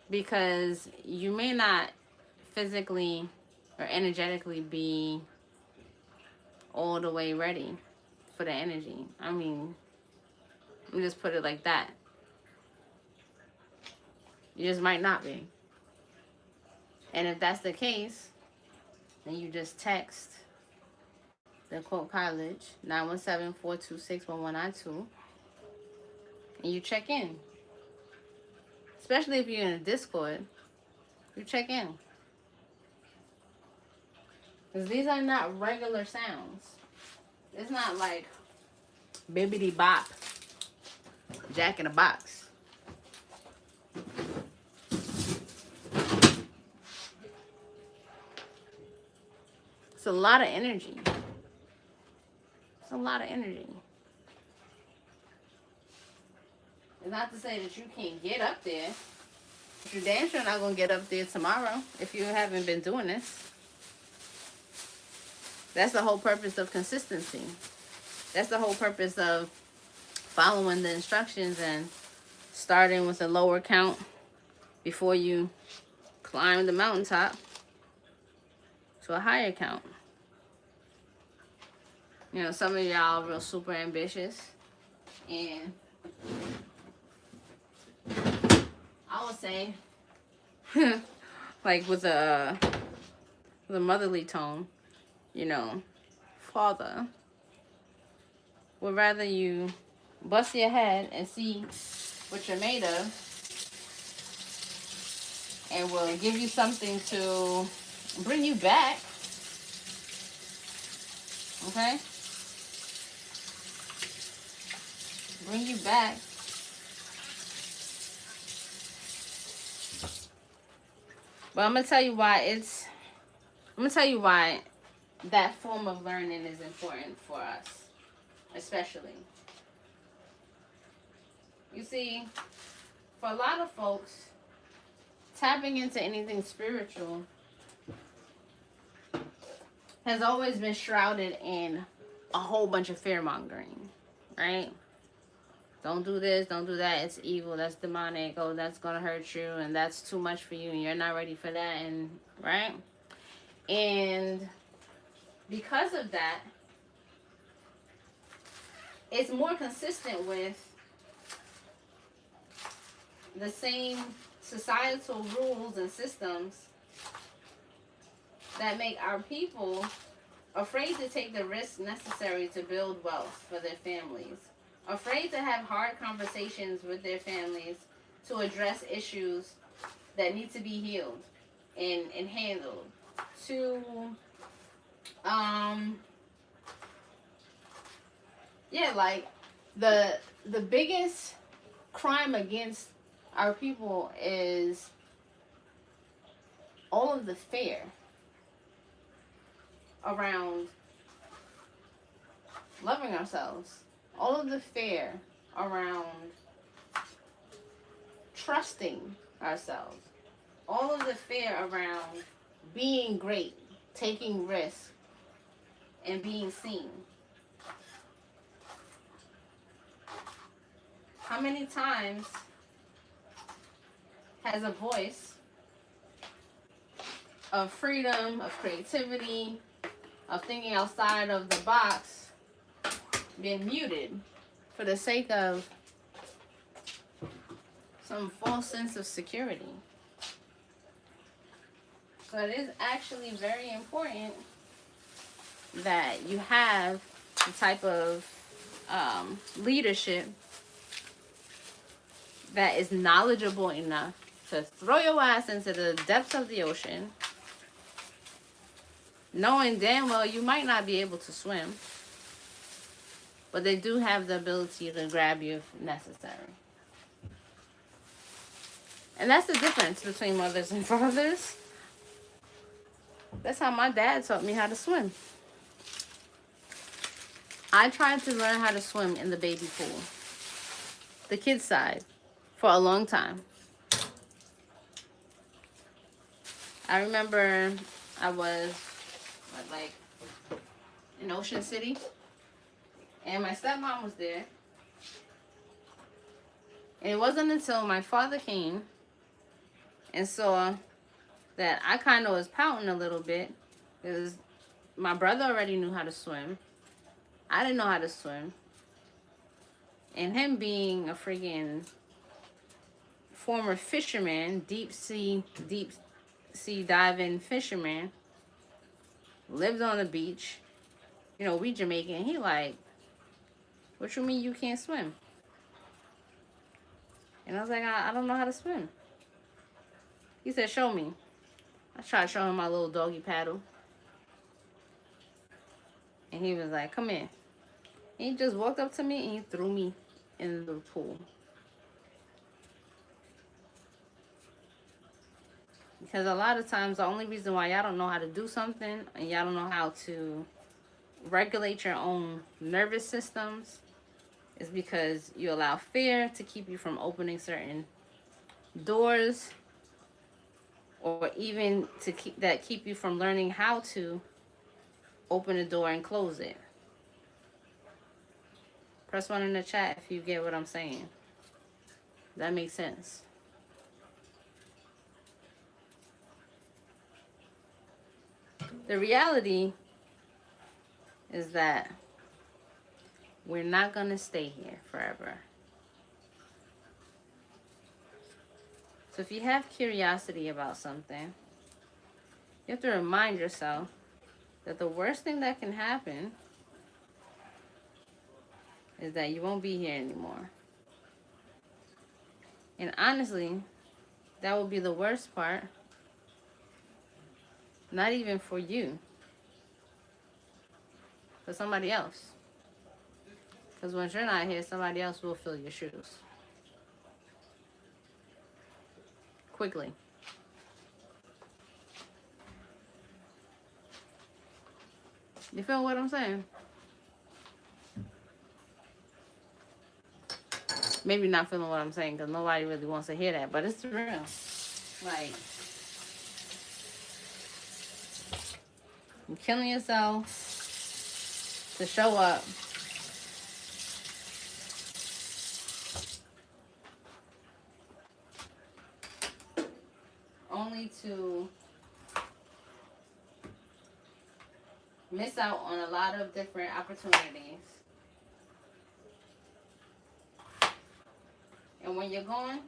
because you may not physically or energetically be all the way ready for the energy. I mean, let me just put it like that. You just might not be. And if that's the case, then you just text the Occult College 917-426-1192 and you check in. Especially if you're in a Discord, you check in. Because these are not regular sounds. It's not like bibbity bop, Jack in a Box. It's a lot of energy. It's a lot of energy. It's not to say that you can't get up there. But you're damn sure not going to get up there tomorrow if you haven't been doing this. That's the whole purpose of consistency. That's the whole purpose of following the instructions and starting with a lower count before you climb the mountaintop to a higher count. You know, some of y'all are real super ambitious, and I would say, like with a motherly tone, you know, father would rather you bust your head and see what you're made of, and will give you something to bring you back. Okay? Bring you back. But I'm going to tell you why that form of learning is important for us, especially. You see, for a lot of folks, tapping into anything spiritual has always been shrouded in a whole bunch of fear-mongering, right? Don't do this, don't do that, it's evil, that's demonic, oh, that's gonna hurt you, and that's too much for you, and you're not ready for that, and right? And because of that, it's more consistent with the same societal rules and systems that make our people afraid to take the risks necessary to build wealth for their families, afraid to have hard conversations with their families to address issues that need to be healed and handled, to like the biggest crime against our people is all of the fear around loving ourselves, all of the fear around trusting ourselves, all of the fear around being great, taking risks, and being seen. How many times has a voice of freedom, of creativity, of thinking outside of the box been muted for the sake of some false sense of security? So it is actually very important that you have the type of leadership that is knowledgeable enough to throw your ass into the depths of the ocean, knowing damn well you might not be able to swim, but they do have the ability to grab you if necessary. And that's the difference between mothers and fathers. That's how my dad taught me how to swim. I tried to learn how to swim in the baby pool, the kids' side, for a long time. I remember I was like in Ocean City, and my stepmom was there. And it wasn't until my father came and saw that I kind of was pouting a little bit, because my brother already knew how to swim. I didn't know how to swim. And him being a freaking former fisherman, deep sea diving fisherman, lived on the beach. You know, we Jamaican. He like, what you mean you can't swim? And I was like, I don't know how to swim. He said, show me. I tried to show him my little doggy paddle. And he was like, come in. And he just walked up to me and he threw me in the pool. Because a lot of times the only reason why y'all don't know how to do something and y'all don't know how to regulate your own nervous systems is because you allow fear to keep you from opening certain doors, or even to keep you from learning how to open a door and close it. Press 1 in the chat if you get what I'm saying. That makes sense. The reality is that we're not going to stay here forever. So if you have curiosity about something, you have to remind yourself that the worst thing that can happen is that you won't be here anymore. And honestly, that would be the worst part. Not even for you, for somebody else. Because once you're not here, somebody else will fill your shoes. Quickly. You feel what I'm saying? Maybe not feeling what I'm saying because nobody really wants to hear that, but it's real. Like, you're killing yourself to show up. Only to miss out on a lot of different opportunities. And when you're gone,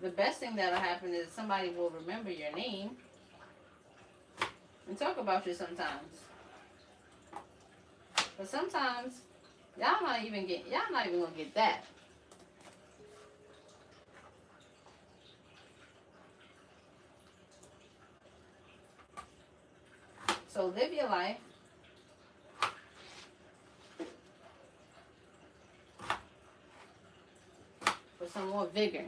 the best thing that'll happen is somebody will remember your name and talk about you sometimes. But sometimes y'all not even gonna get that. So live your life with some more vigor.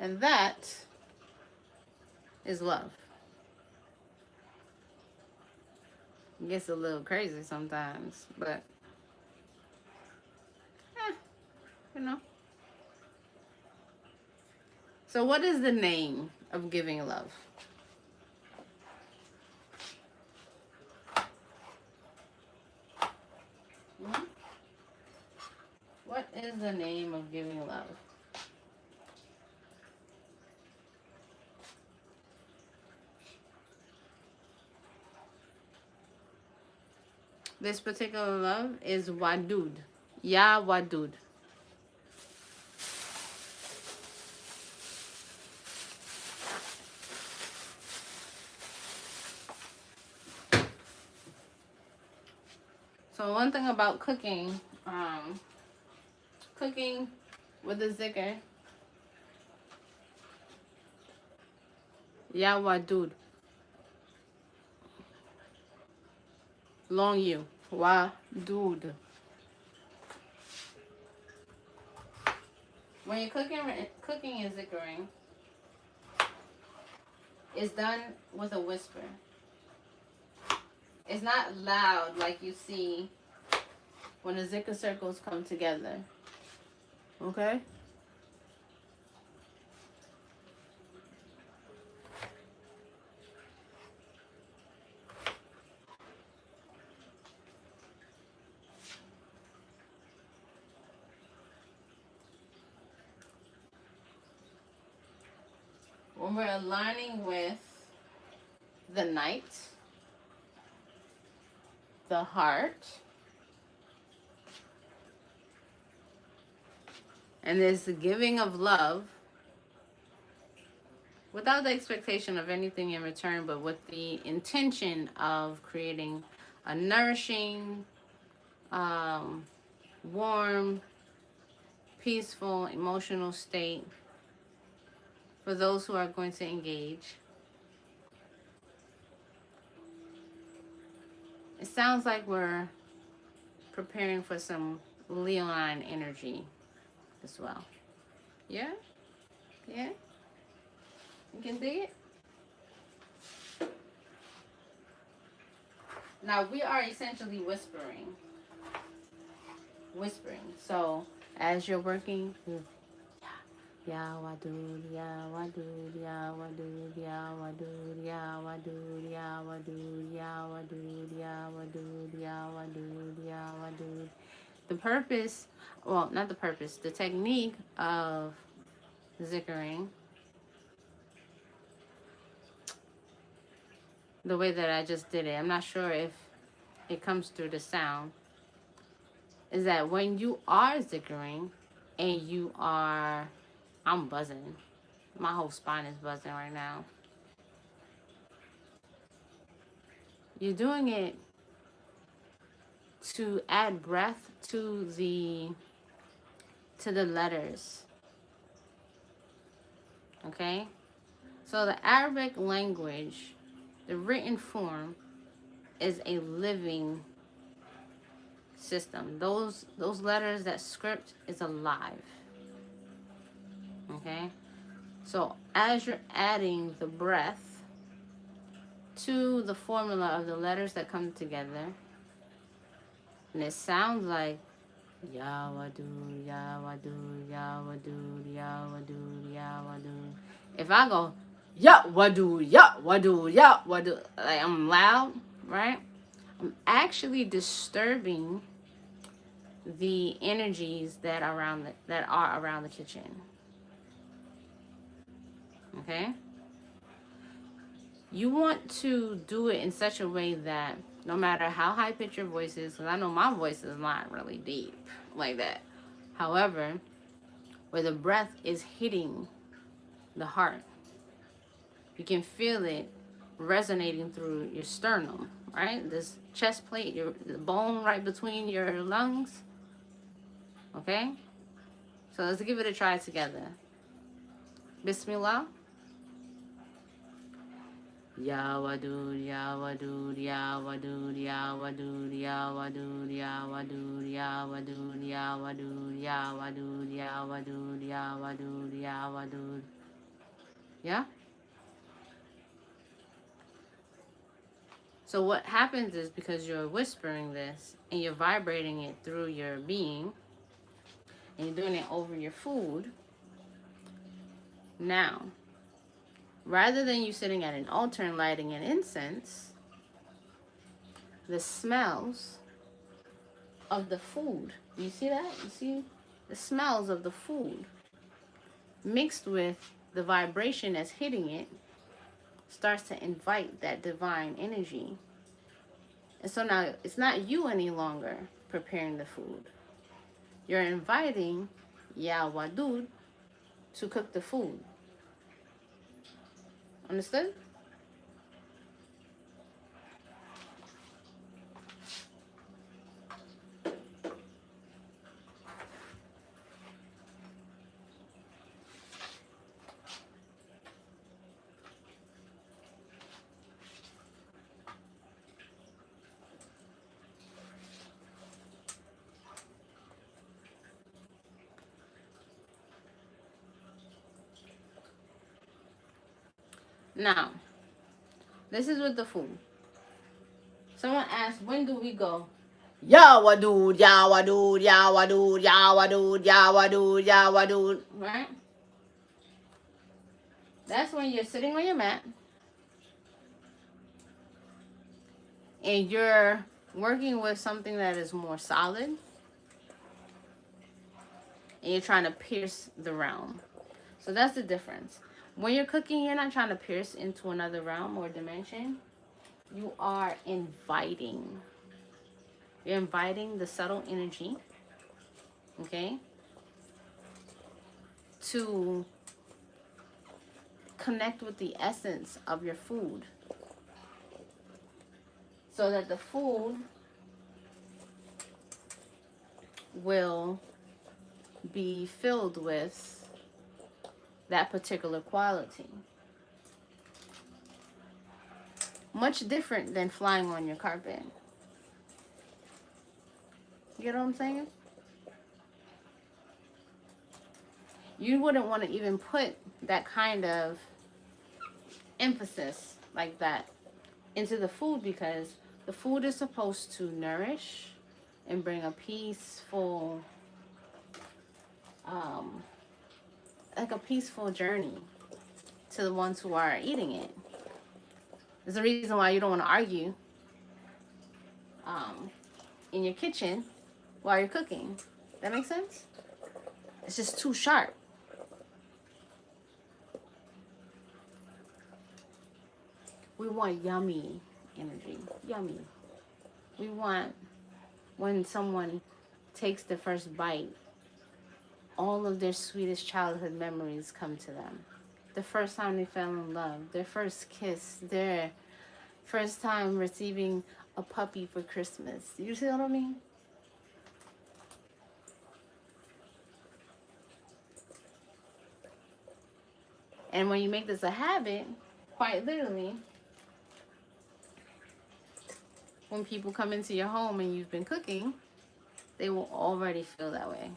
And that is love. It gets a little crazy sometimes, but you know. So what is the name of giving love? What is the name of giving love? This particular love is Wadud. Ya Wadud. So one thing about cooking, cooking with the Zikr, Ya Wadud. Long U. Wadud. When you're cooking and Zikring, it's done with a whisper. It's not loud like you see when the Zikr circles come together. Okay? When we're aligning with the night, the heart, And this giving of love without the expectation of anything in return, but with the intention of creating a nourishing, warm, peaceful, emotional state for those who are going to engage. It sounds like we're preparing for some Leonine energy as well. Yeah? Yeah? You can dig it? Now, we are essentially whispering. So, as you're working, Ya Wadud, Ya Wadud, Ya Wadud, Ya Wadud, Ya Wadud, Ya Wadud, Ya Wadud, Ya Wadud, Ya Wadud, Ya Wadud. The purpose, well, not the purpose, the technique of zikkering, the way that I just did it, I'm not sure if it comes through the sound, is that when you are zikkering and you are, I'm buzzing. My whole spine is buzzing right now. You're doing it to add breath to the letters. Okay? So the Arabic language, the written form, is a living system. Those letters, that script is alive. Okay? So as you're adding the breath to the formula of the letters that come together, and it sounds like Ya Wadud, Ya Wadud, Ya Wadud, Ya Wadud, Ya Wadud. If I go Ya Wadud, Ya Wadud, Ya Wadud, like I'm loud, right? I'm actually disturbing the energies that are around the kitchen. Okay? You want to do it in such a way that no matter how high pitched your voice is, because I know my voice is not really deep like that. However, where the breath is hitting the heart, you can feel it resonating through your sternum, right? This chest plate, the bone right between your lungs. Okay? So let's give it a try together. Bismillah. Ya Wadud, Ya Wadud, Ya Wadud, Ya Wadud, Ya Wadud, Ya Wadud, Ya Wadud, Ya Wadud, Ya Wadud, Ya Wadud, Ya Wadud, Ya Wadud. Yeah? So what happens is, because you're whispering this and you're vibrating it through your being and you're doing it over your food, now, rather than you sitting at an altar and lighting an incense, the smells of the food, you see that? You see the smells of the food mixed with the vibration that's hitting it starts to invite that divine energy. And so now it's not you any longer preparing the food. You're inviting Ya Wadud to cook the food. Understood? Now, this is with the food. Someone asked, when do we go? Ya Wadud, Ya Wadud, Ya Wadud, Ya Wadud, Ya Wadud, Ya Wadud. Right? That's when you're sitting on your mat and you're working with something that is more solid and you're trying to pierce the realm. So that's the difference. When you're cooking, you're not trying to pierce into another realm or dimension. You are inviting. You're inviting the subtle energy, okay, to connect with the essence of your food so that the food will be filled with that particular quality. Much different than flying on your carpet. You get what I'm saying? You wouldn't want to even put that kind of emphasis like that into the food, because the food is supposed to nourish and bring a peaceful, like a peaceful journey to the ones who are eating it. There's a reason why you don't want to argue in your kitchen while you're cooking. That makes sense? It's just too sharp. We want yummy energy. Yummy. We want when someone takes the first bite, all of their sweetest childhood memories come to them. The first time they fell in love, their first kiss, their first time receiving a puppy for Christmas. You see what I mean? And when you make this a habit, quite literally, when people come into your home and you've been cooking, they will already feel that way.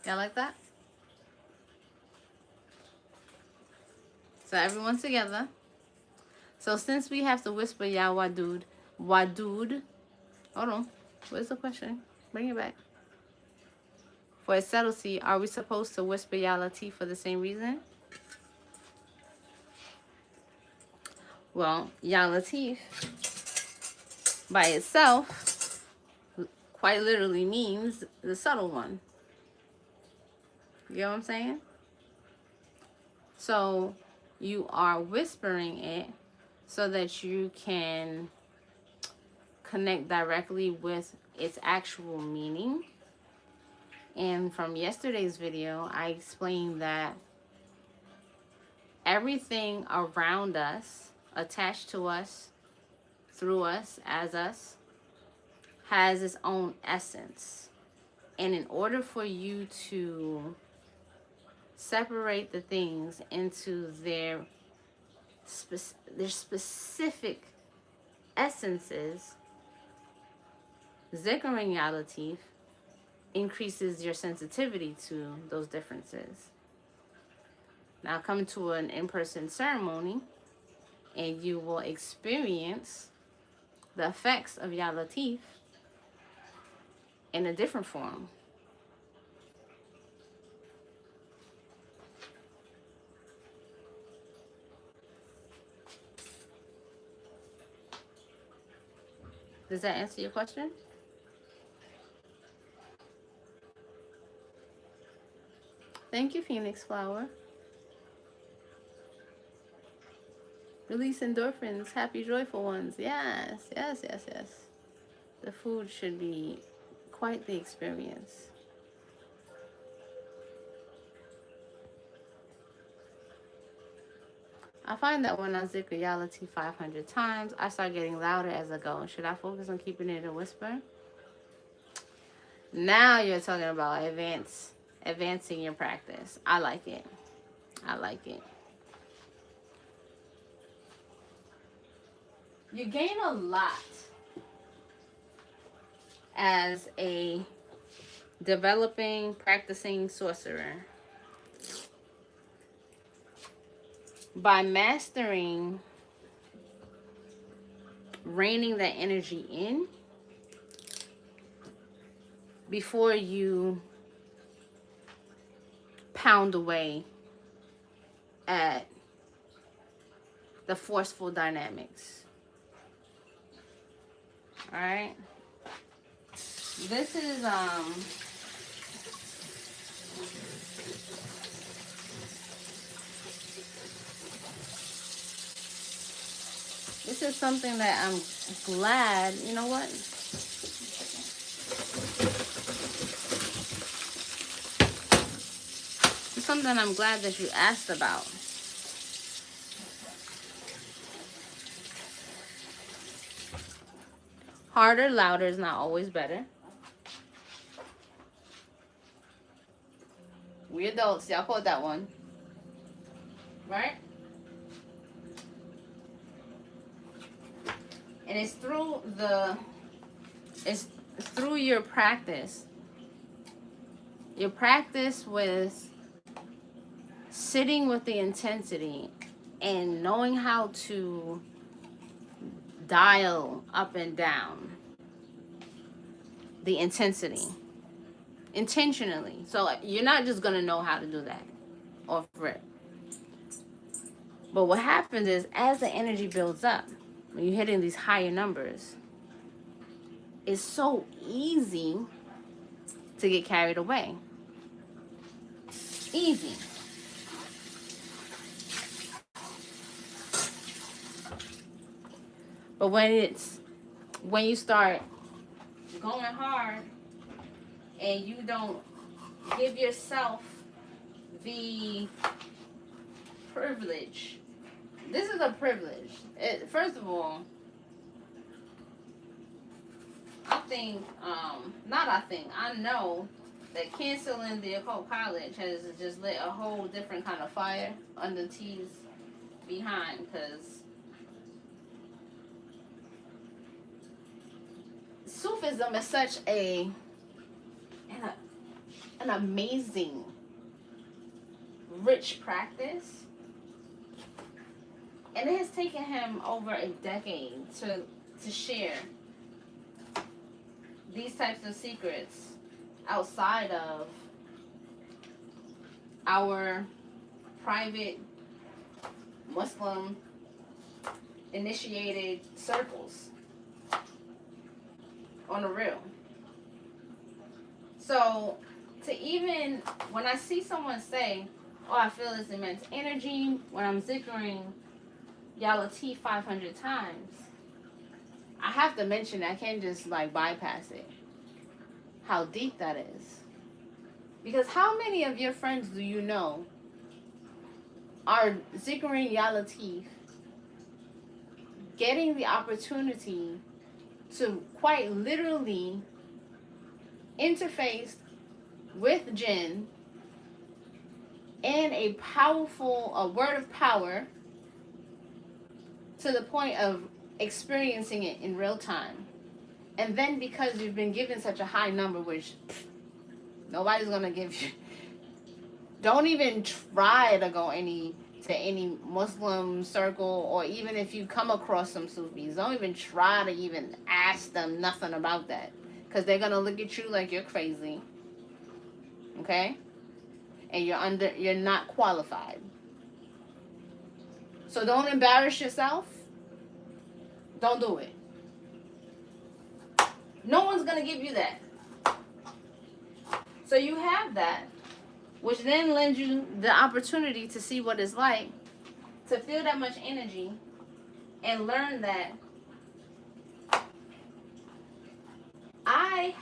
Y'all like that? So everyone's together. So since we have to whisper Ya Wadud, Wadud, hold on, where's the question? Bring it back. For its subtlety, are we supposed to whisper Ya Latif for the same reason? Well, Ya Latif by itself quite literally means the subtle one. You know what I'm saying? So you are whispering it so that you can connect directly with its actual meaning. And from yesterday's video, I explained that everything around us, attached to us, through us, as us, has its own essence. And in order for you to separate the things into their specific essences, Zikr and Ya Latif increases your sensitivity to those differences. Now come to an in-person ceremony and you will experience the effects of Ya Latif in a different form. Does that answer your question? Thank you, Phoenix Flower. Release endorphins, happy, joyful ones. Yes, yes, yes, yes. The food should be quite the experience. I find that when I zikr Ya Latif 500 times, I start getting louder as I go. Should I focus on keeping it a whisper? Now you're talking about advancing your practice. I like it. I like it. You gain a lot as a developing, practicing sorcerer by mastering reining that energy in before you pound away at the forceful dynamics. All right. This is this is something that I'm glad, you know what? It's something I'm glad that you asked about. Harder, louder is not always better. We adults, y'all caught that one. Right? And it's through your practice. Your practice with sitting with the intensity and knowing how to dial up and down the intensity intentionally. So you're not just going to know how to do that off rip. But what happens is, as the energy builds up, when you're hitting these higher numbers, it's so easy to get carried away. Easy. But when you start going hard and you don't give yourself the privilege. This is a privilege. First of all, I know that canceling the Occult College has just lit a whole different kind of fire under T's behind, because Sufism is such an amazing, rich practice, and it has taken him over a decade to share these types of secrets outside of our private Muslim initiated circles on the real. So to even, when I see someone say, oh, I feel this immense energy when I'm zikkering Ya Latif 500 times, I have to mention, I can't just like bypass it, how deep that is. Because how many of your friends do you know are zikkering Ya Latif, getting the opportunity to quite literally interface with jinn and a word of power, to the point of experiencing it in real time? And then because you've been given such a high number, which nobody's gonna give you, don't even try to go to any Muslim circle, or even if you come across some Sufis, don't even try to even ask them nothing about that, because they're gonna look at you like you're crazy, okay? And you're not qualified. So don't embarrass yourself. Don't do it. No one's gonna give you that. So you have that, which then lends you the opportunity to see what it's like to feel that much energy and learn that I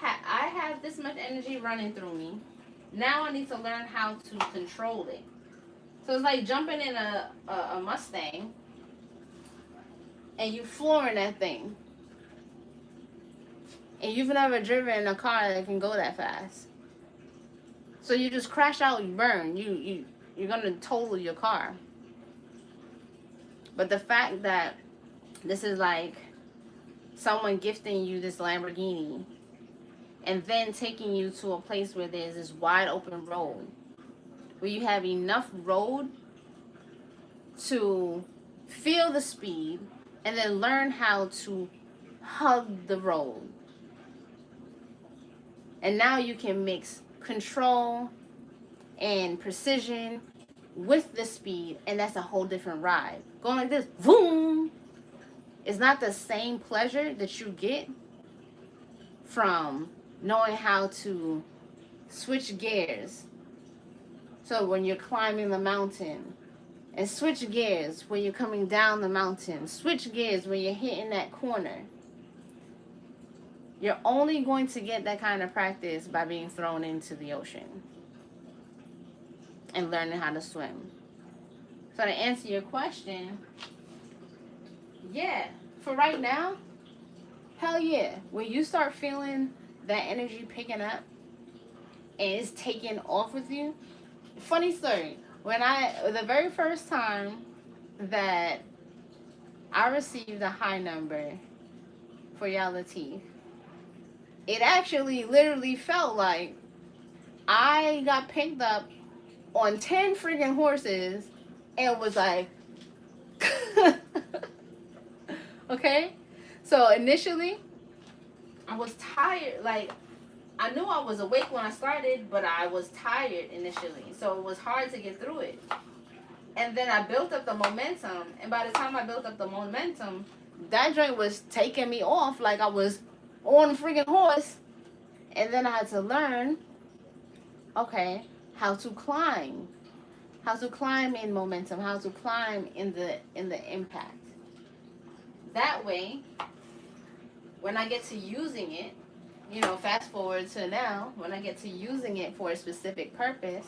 have this much energy running through me. Now I need to learn how to control it. So it's like jumping in a Mustang and you flooring that thing. And you've never driven a car that can go that fast. So you just crash out, you burn. You're going to total your car. But the fact that this is like someone gifting you this Lamborghini and then taking you to a place where there's this wide open road, where you have enough road to feel the speed and then learn how to hug the road. And now you can mix control and precision with the speed, and that's a whole different ride. Going like this, boom, is not the same pleasure that you get from knowing how to switch gears. So when you're climbing the mountain, and switch gears when you're coming down the mountain, switch gears when you're hitting that corner. You're only going to get that kind of practice by being thrown into the ocean and learning how to swim. So to answer your question, yeah, for right now, hell yeah. When you start feeling that energy picking up and it's taking off with you, funny story. The very first time that I received a high number for Ya Latif, it actually literally felt like I got picked up on 10 freaking horses and was like, okay? So initially, I was tired. Like, I knew I was awake when I started, but I was tired initially. So it was hard to get through it. And then I built up the momentum. And by the time I built up the momentum, that joint was taking me off like I was on a freaking horse. And then I had to learn, okay, how to climb. How to climb in momentum. How to climb in the impact. That way, when I get to using it, fast forward to now, when I get to using it for a specific purpose,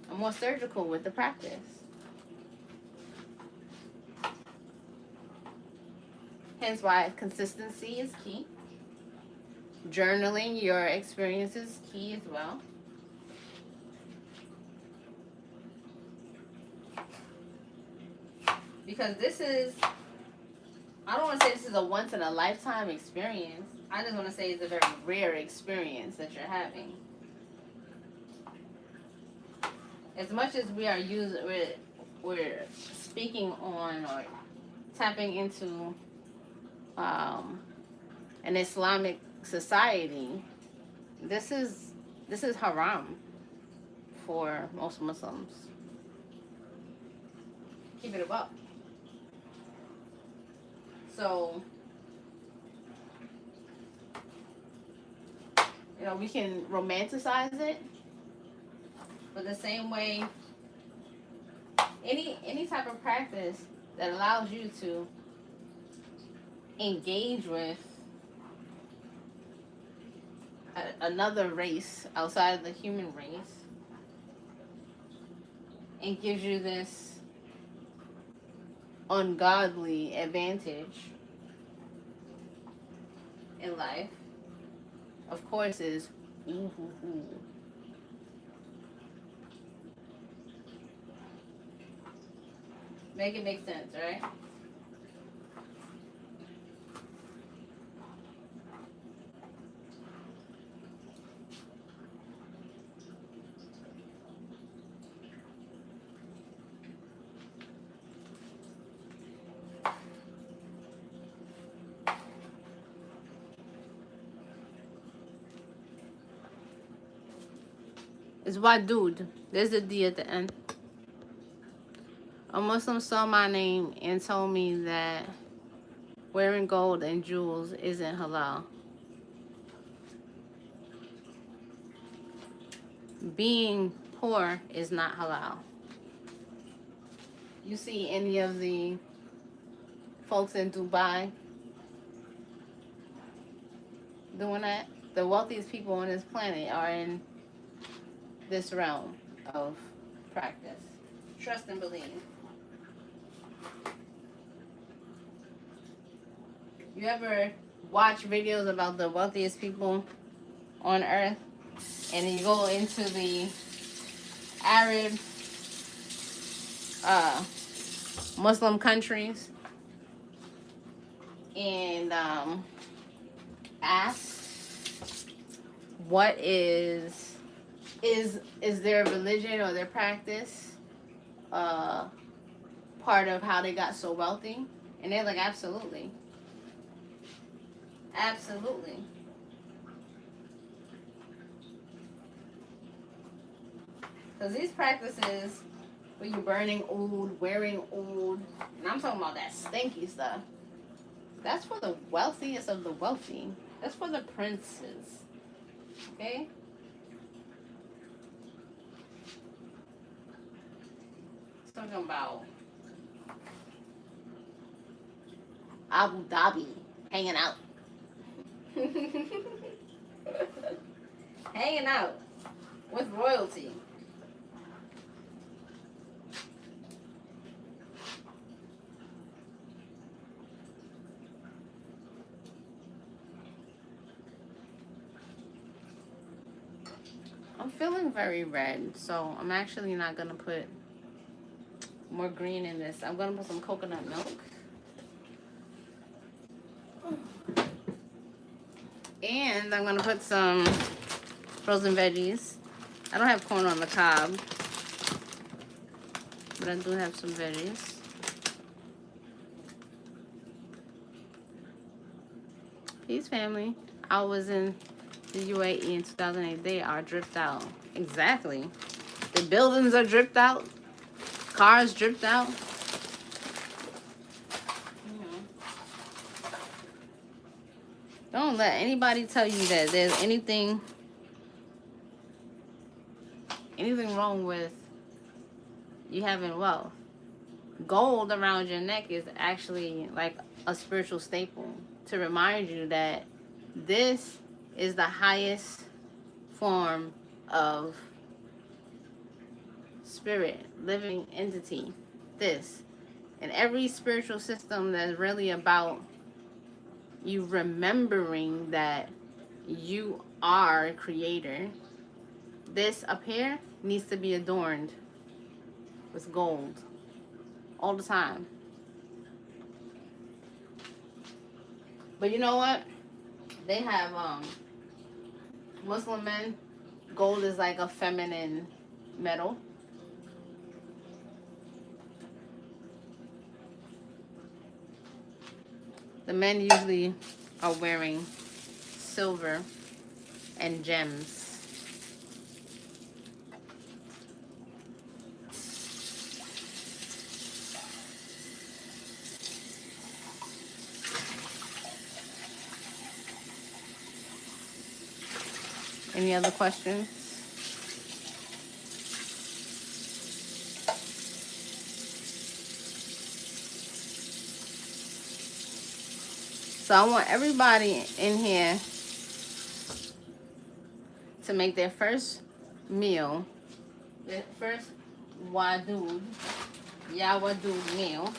I'm more surgical with the practice. Hence why consistency is key. Journaling your experience is key as well. Because I don't want to say this is a once in a lifetime experience. I just want to say it's a very rare experience that you're having. As much as we are we're speaking on or tapping into an Islamic society, this is haram for most Muslims. Keep it above. So, we can romanticize it, but the same way, any type of practice that allows you to engage with another race outside of the human race and gives you this ungodly advantage in life, of course, is ooh, ooh, ooh. Make it make sense, right? It's Wadud. There's a D at the end. A Muslim saw my name and told me that wearing gold and jewels isn't halal. Being poor is not halal. You see any of the folks in Dubai doing that? The wealthiest people on this planet are in this realm of practice. Trust and believe. You ever watch videos about the wealthiest people on earth and you go into the Arab Muslim countries and ask what is their religion or their practice part of how they got so wealthy? And they're like, absolutely. Absolutely. Because these practices where you're burning oud, wearing oud, and I'm talking about that stinky stuff, that's for the wealthiest of the wealthy. That's for the princes. Okay? Talking about Abu Dhabi hanging out. Hanging out with royalty. I'm feeling very red, so I'm actually not going to put more green in this. I'm going to put some coconut milk. And I'm going to put some frozen veggies. I don't have corn on the cob, but I do have some veggies. Peace, family. I was in the UAE in 2008. They are dripped out. Exactly. The buildings are dripped out. Cars dripped out. Don't let anybody tell you that there's anything wrong with you having wealth. Gold around your neck is actually like a spiritual staple to remind you that this is the highest form of spirit, living entity. This. And every spiritual system that's really about you remembering that you are a creator. This up here needs to be adorned with gold all the time. But you know what? They have Muslim men, gold is like a feminine metal. The men usually are wearing silver and gems. Any other questions? So I want everybody in here to make their first meal, their first Wadud, Ya Wadud meal.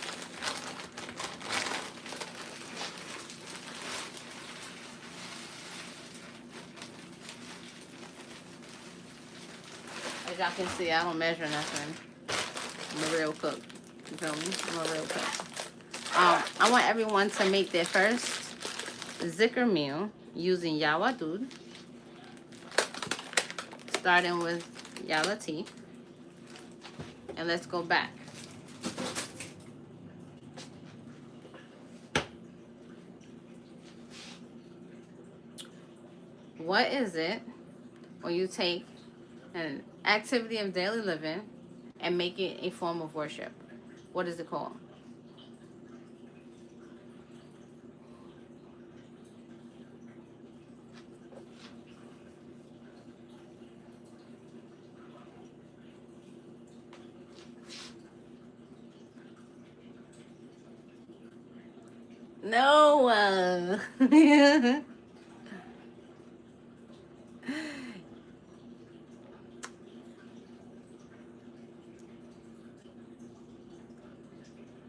As y'all can see, I don't measure nothing. I'm a real cook. You feel me? I'm a real cook. I want everyone to make their first Zikr meal using Ya Wadud, starting with Ya Latif. And let's go back. What is it when you take an activity of daily living and make it a form of worship? What is it called? No.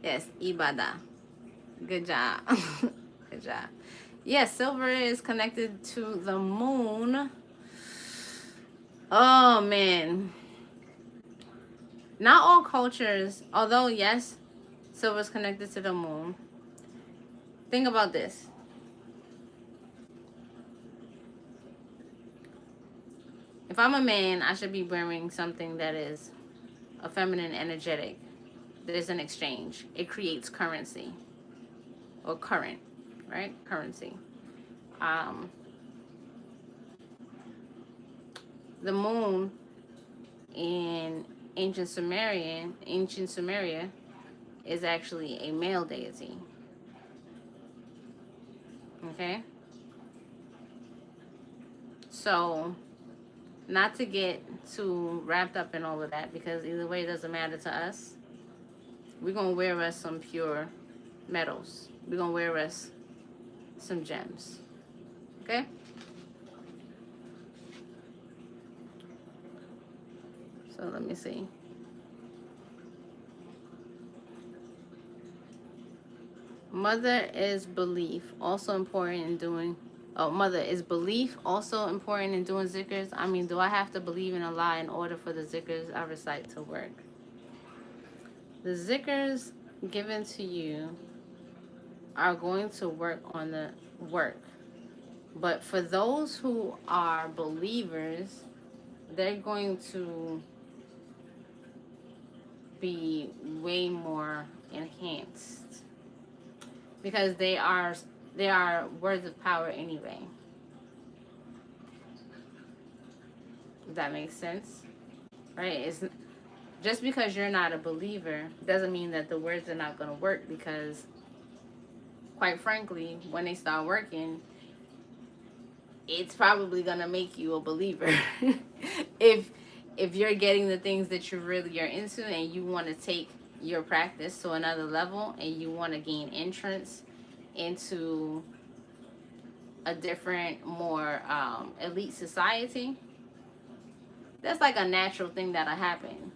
Yes, ibadah. Good job. Good job. Yes, silver is connected to the moon. Oh, man. Not all cultures, although, yes, silver is connected to the moon. Think about this. If I'm a man, I should be wearing something that is a feminine energetic. There's an exchange. It creates currency. Or current, right? Currency. The moon in ancient Sumeria is actually a male deity. Okay? So, not to get too wrapped up in all of that, because either way it doesn't matter to us. We're going to wear us some pure metals. We're going to wear us some gems. Okay? So let me see. Mother is belief also important in doing. Oh, mother is belief also important in doing zikrs? I mean, do I have to believe in Allah in order for the zikrs I recite to work? The zikrs given to you are going to work on the work. But for those who are believers, they're going to be way more enhanced because they are words of power anyway. Does that make sense? Right? It's just because you're not a believer doesn't mean that the words are not going to work, because quite frankly, when they start working, it's probably going to make you a believer. if you're getting the things that you really are into and you want to take your practice to another level and you want to gain entrance into a different, more elite society, that's like a natural thing that'll happen.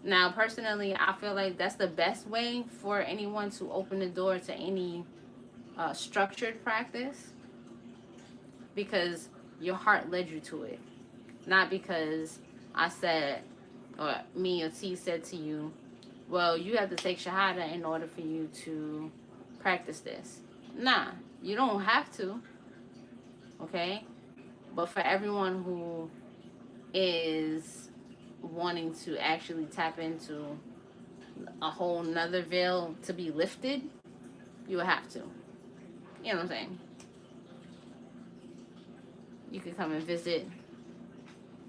Now, personally, I feel like that's the best way for anyone to open the door to any structured practice, because your heart led you to it. Not because I said, or me or T said to you, well, you have to take Shahada in order for you to practice this. Nah, you don't have to, okay? But for everyone who is wanting to actually tap into a whole nother veil to be lifted, you will have to. You know what I'm saying? You could come and visit,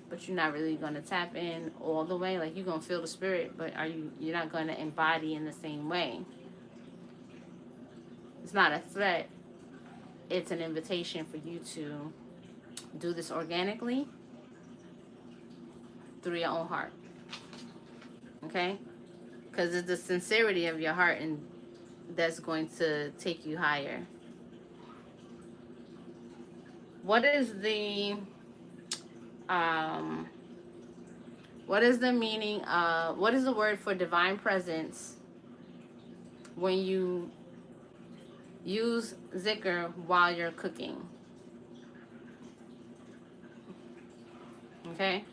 but you're not really going to tap in all the way. Like, you're going to feel the spirit, but you're not going to embody in the same way. It's not a threat. It's an invitation for you to do this organically through your own heart. Okay? Because it's the sincerity of your heart and that's going to take you higher. What is the meaning of, what is the word for divine presence when you use zikr while you're cooking? Okay?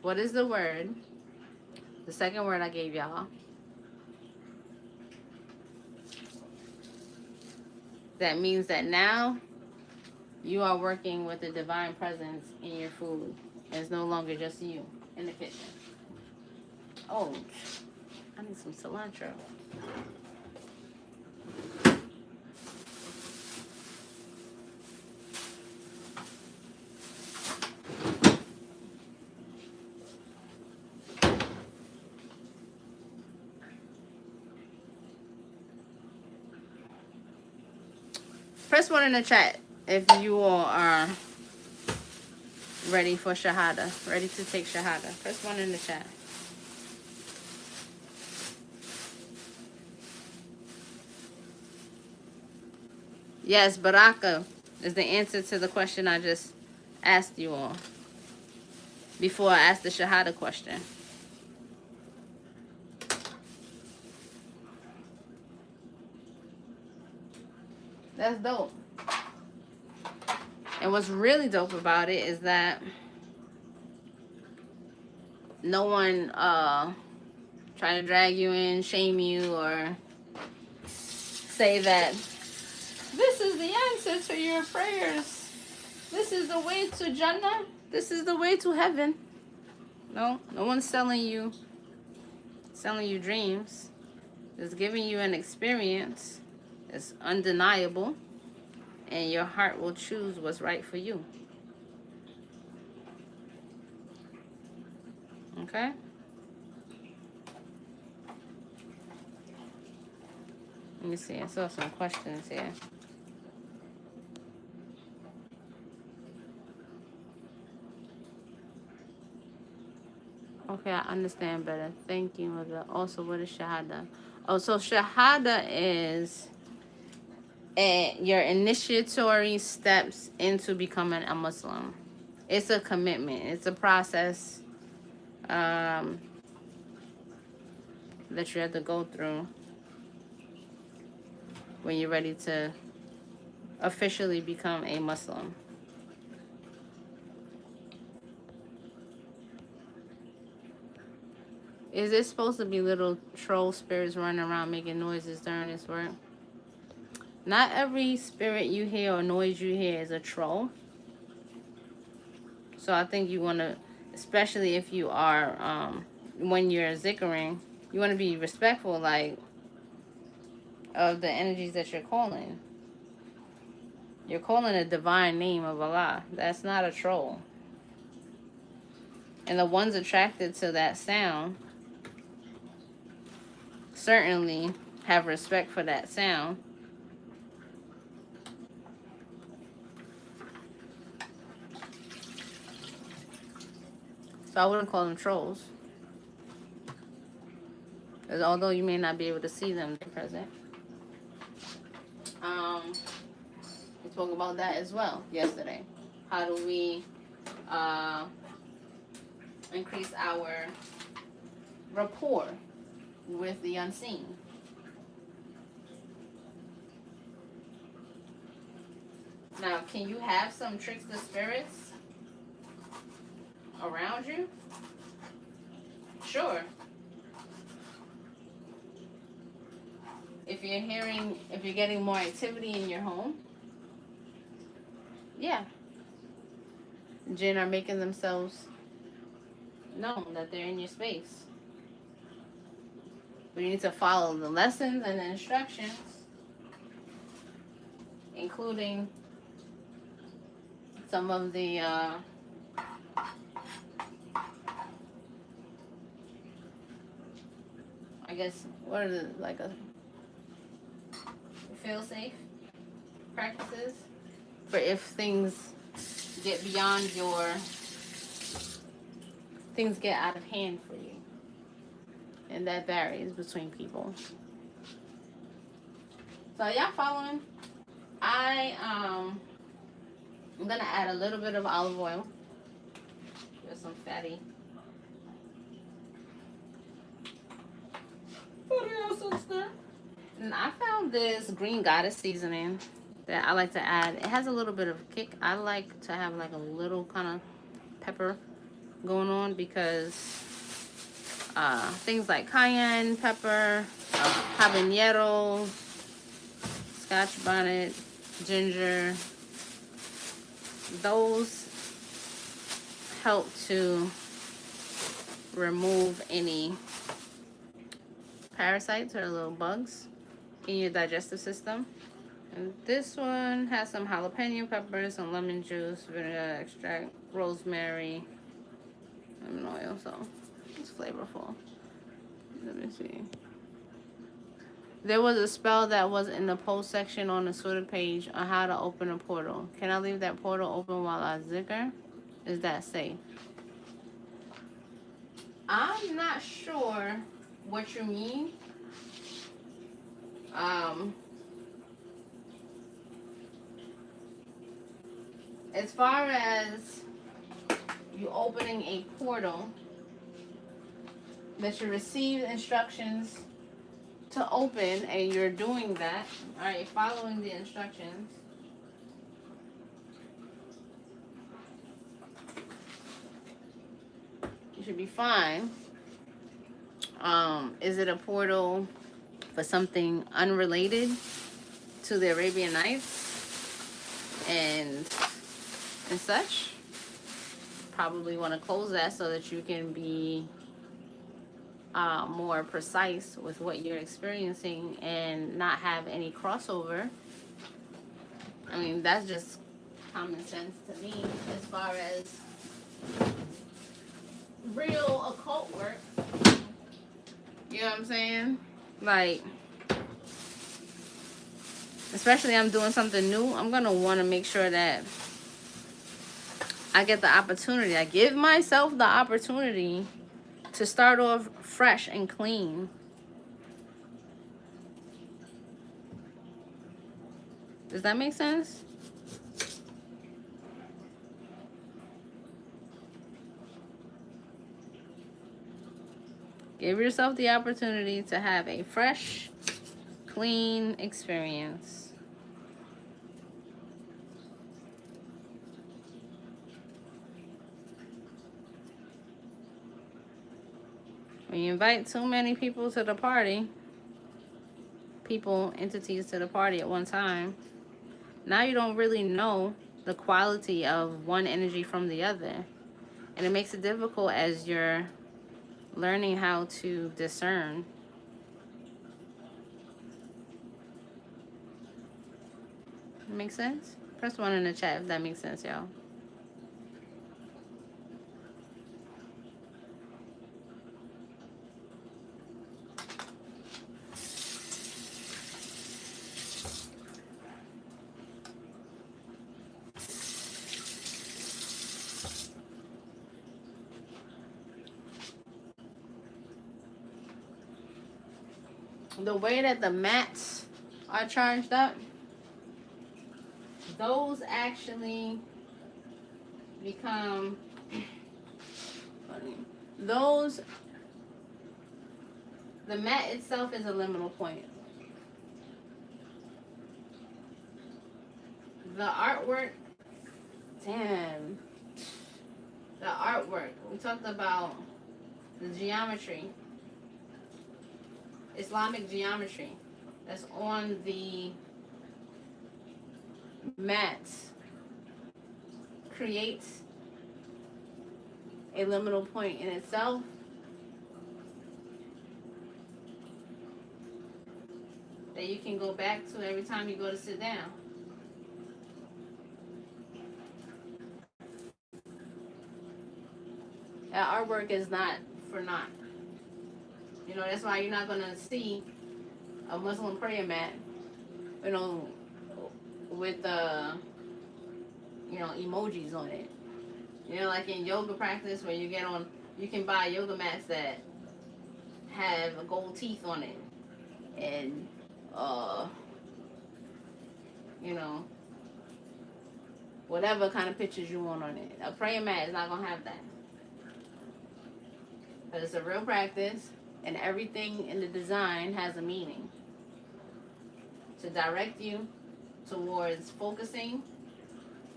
What is the word? The second word I gave y'all. That means that now you are working with the divine presence in your food. It's no longer just you in the kitchen. Oh, I need some cilantro. Press 1 in the chat if you all are ready for Shahada, ready to take Shahada. Press 1 in the chat. Yes, Barakah is the answer to the question I just asked you all before I asked the Shahada question. That's dope. And what's really dope about it is that no one try to drag you in, shame you, or say that this is the answer to your prayers. This is the way to Jannah. This is the way to heaven. No one's selling you dreams. It's giving you an experience. It's undeniable. And your heart will choose what's right for you. Okay? Let me see. I saw some questions here. Okay, I understand better. Thank you. Also, what is Shahada? Oh, so Shahada is and your initiatory steps into becoming a Muslim. It's a commitment. It's a process um, that you have to go through when you're ready to officially become a Muslim. Is it supposed to be little troll spirits running around making noises during this work? Not every spirit you hear or noise you hear is a troll. So I think you want to, especially if you are, when you're zikkering, you want to be respectful, like, of the energies that you're calling. You're calling a divine name of Allah. That's not a troll. And the ones attracted to that sound certainly have respect for that sound. So I wouldn't call them trolls. Because although you may not be able to see them, they're present. We spoke about that as well yesterday. How do we increase our rapport with the unseen? Now, can you have some trickster spirits around you? Sure. If you're getting more activity in your home, yeah. Jinn are making themselves known that they're in your space. But you need to follow the lessons and the instructions, including some of the I guess, what are the, like a feel safe practices for if things get beyond your, things get out of hand for you. And that varies between people. So y'all following? I'm gonna add a little bit of olive oil. There's some fatty. And I found this green goddess seasoning that I like to add. It has a little bit of kick. I like to have like a little kind of pepper going on because things like cayenne pepper, habanero, scotch bonnet, ginger, those help to remove any parasites or little bugs in your digestive system. And this one has some jalapeno peppers, some lemon juice, vinegar extract, rosemary, lemon oil, so it's flavorful. Let me see. There was a spell that was in the post section on the Twitter page on how to open a portal. Can I leave that portal open while I zikr? Is that safe? I'm not sure what you mean. As far as you opening a portal, that you receive instructions to open and you're doing that, all right, following the instructions, you should be fine. Is it a portal for something unrelated to the Arabian Nights and such? Probably want to close that so that you can be more precise with what you're experiencing and not have any crossover. I mean, that's just common sense to me as far as real occult work. You know what I'm saying? Like, especially I'm doing something new, I'm going to want to make sure that I get the opportunity. I give myself the opportunity to start off fresh and clean. Does that make sense? Give yourself the opportunity to have a fresh, clean experience. When you invite too many people to the party, entities to the party at one time, now you don't really know the quality of one energy from the other. And it makes it difficult as you're learning how to discern. Make sense? Press 1 in the chat if that makes sense, y'all. The way that the mats are charged up, those actually become those. The mat itself is a liminal point. The artwork, damn. The artwork, we talked about the geometry, Islamic geometry that's on the mats creates a liminal point in itself. That you can go back to every time you go to sit down. That artwork is not for naught. You know, that's why you're not going to see a Muslim prayer mat, you know, with, you know, emojis on it. You know, like in yoga practice where you get on, you can buy yoga mats that have gold teeth on it. And, you know, whatever kind of pictures you want on it. A prayer mat is not going to have that. But it's a real practice, and everything in the design has a meaning to direct you towards focusing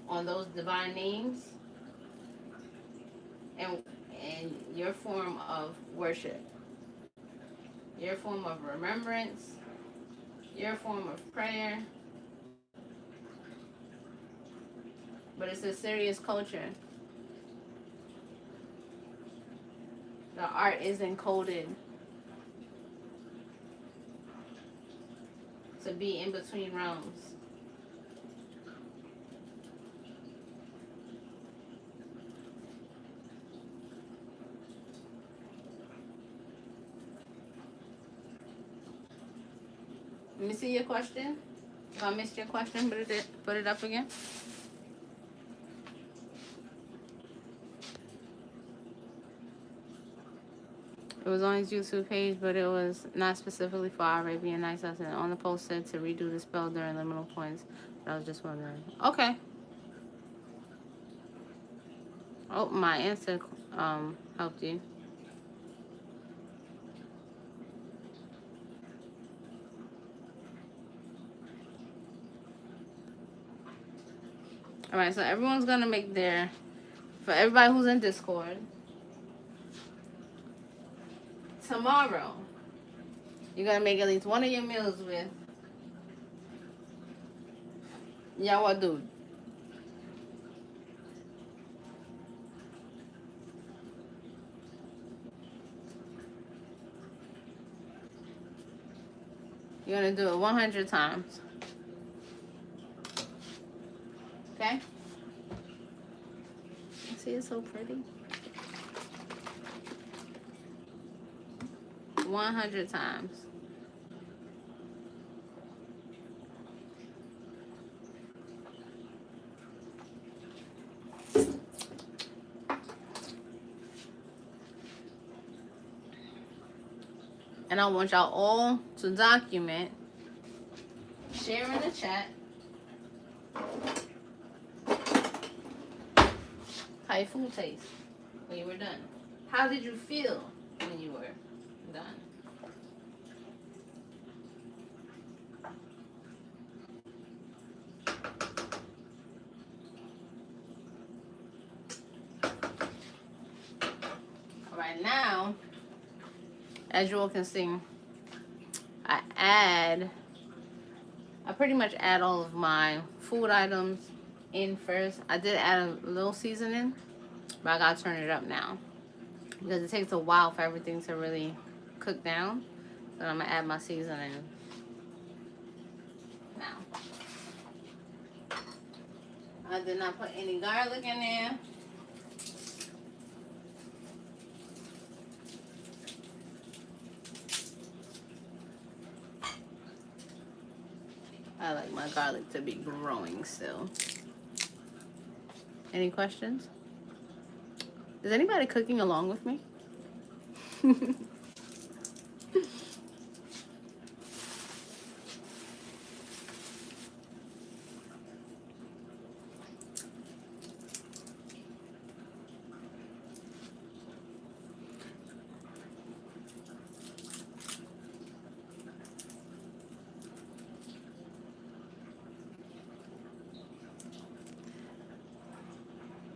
on those divine names and your form of worship, your form of remembrance, your form of prayer. But it's a serious culture. The art is encoded to be in between realms. Let me see your question. If I missed your question, put it up again. It was on his YouTube page, but it was not specifically for Arabian Nights. On the post said to redo the spell during liminal points. But I was just wondering. Okay. Oh, my answer helped you. All right, so everyone's gonna make their, for everybody who's in Discord, tomorrow, you're gonna make at least one of your meals with Ya Wadud. You're gonna do it 100 times. Okay? See, it's so pretty. 100 times. And I want y'all all to document, share in the chat, How your food taste when you were done? How did you feel when you were done? All right, now, as you all can see, I pretty much add all of my food items in first. I did add a little seasoning, but I gotta turn it up now because it takes a while for everything to really cook down. So I'm gonna add my seasoning now. I did not put any garlic in there. I like my garlic to be growing still. Any questions? Is anybody cooking along with me?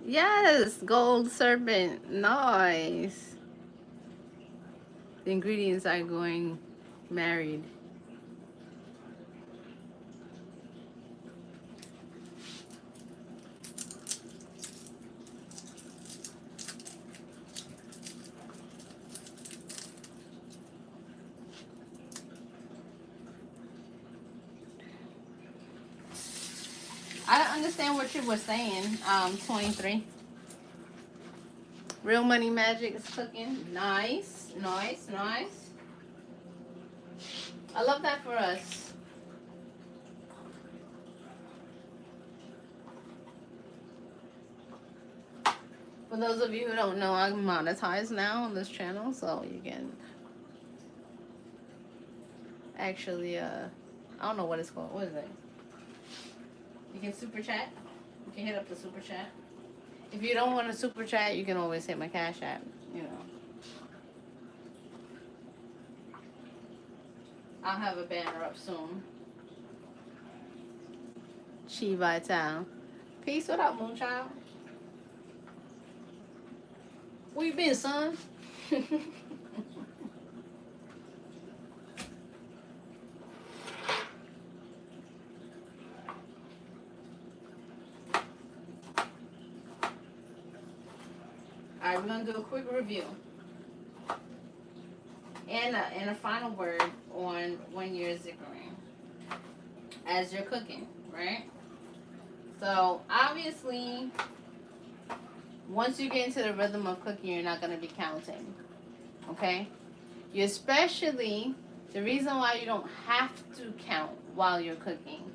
Yes, gold serpent. Nice. The ingredients are going married. I don't understand what you were saying, 23. Real Money Magic is cooking. Nice, nice, nice. I love that for us. For those of you who don't know, I'm monetized now on this channel, so you can actually, I don't know what it's called. What is it? You can super chat. You can hit up the super chat. If you don't want to super chat, you can always hit my Cash App, you know. I'll have a banner up soon. Chi Vital. Peace, what up, Moonchild? Where you been, son? Alright, we're going to do a quick review. And a final word on when you're zikkering. As you're cooking, right? So, obviously, once you get into the rhythm of cooking, you're not going to be counting. Okay? You especially, the reason why you don't have to count while you're cooking,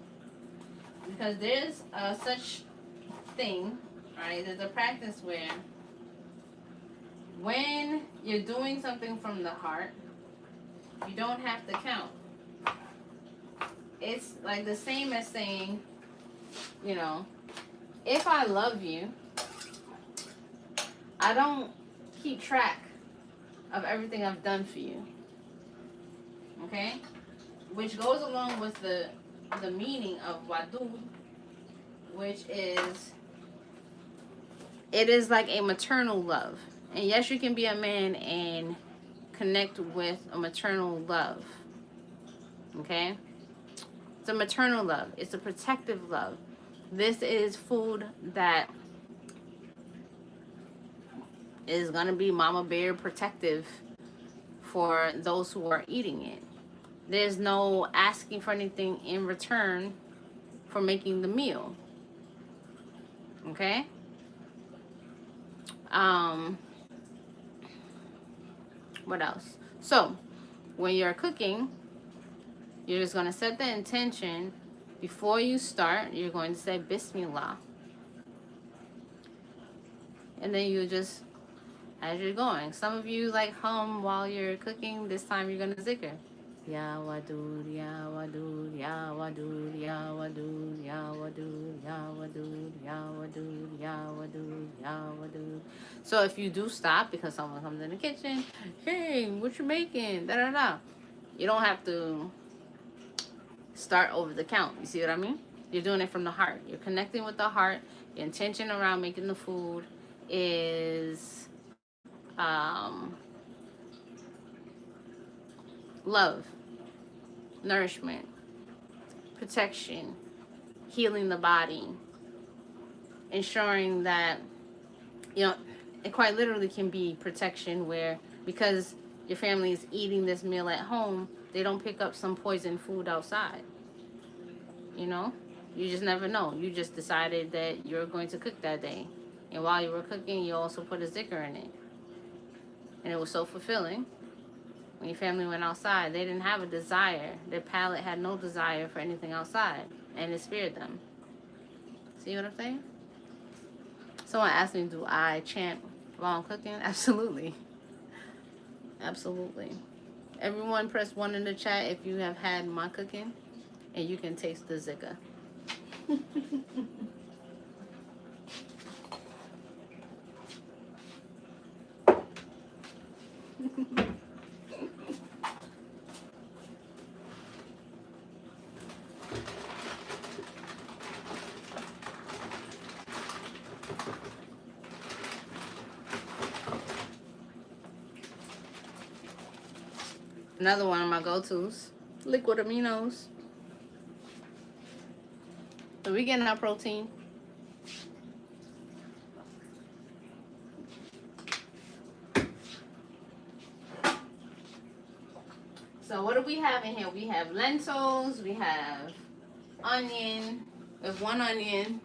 because there's such thing, right? There's a practice where when you're doing something from the heart, you don't have to count. It's like the same as saying, you know, if I love you, I don't keep track of everything I've done for you. Okay? Which goes along with the meaning of Wadud, which is, it is like a maternal love. And yes, you can be a man and connect with a maternal love. Okay? It's a maternal love. It's a protective love. This is food that is going to be mama bear protective for those who are eating it. There's no asking for anything in return for making the meal. Okay? What else? So, when you're cooking, you're just going to set the intention. Before you start, you're going to say Bismillah. And then you just, as you're going. Some of you like hum while you're cooking. This time you're going to zikr. Ya Wadud, Ya Wadud, Ya Wadud, Ya Wadud, Ya Wadud, Ya Wadud, Ya Wadud, Ya Wadud, Ya Wadud. So if you do stop because someone comes in the kitchen, hey, what you making? Da da da. You don't have to start over the count. You see what I mean? You're doing it from the heart. You're connecting with the heart. Your intention around making the food is love, nourishment, protection, healing the body, ensuring that, you know, it quite literally can be protection where because your family is eating this meal at home, they don't pick up some poison food outside. You know, you just never know. You just decided that you're going to cook that day. And while you were cooking, you also put a Zikr in it. And it was so fulfilling. When your family went outside, they didn't have a desire. Their palate had no desire for anything outside. And it spared them. See what I'm saying? Someone asked me, do I chant while I'm cooking? Absolutely. Absolutely. Everyone press 1 in the chat if you have had my cooking. And you can taste the Zikr. Another one of my go-tos, liquid aminos. So we getting our protein. So what do we have in here? We have lentils, we have onion, we have 1 onion,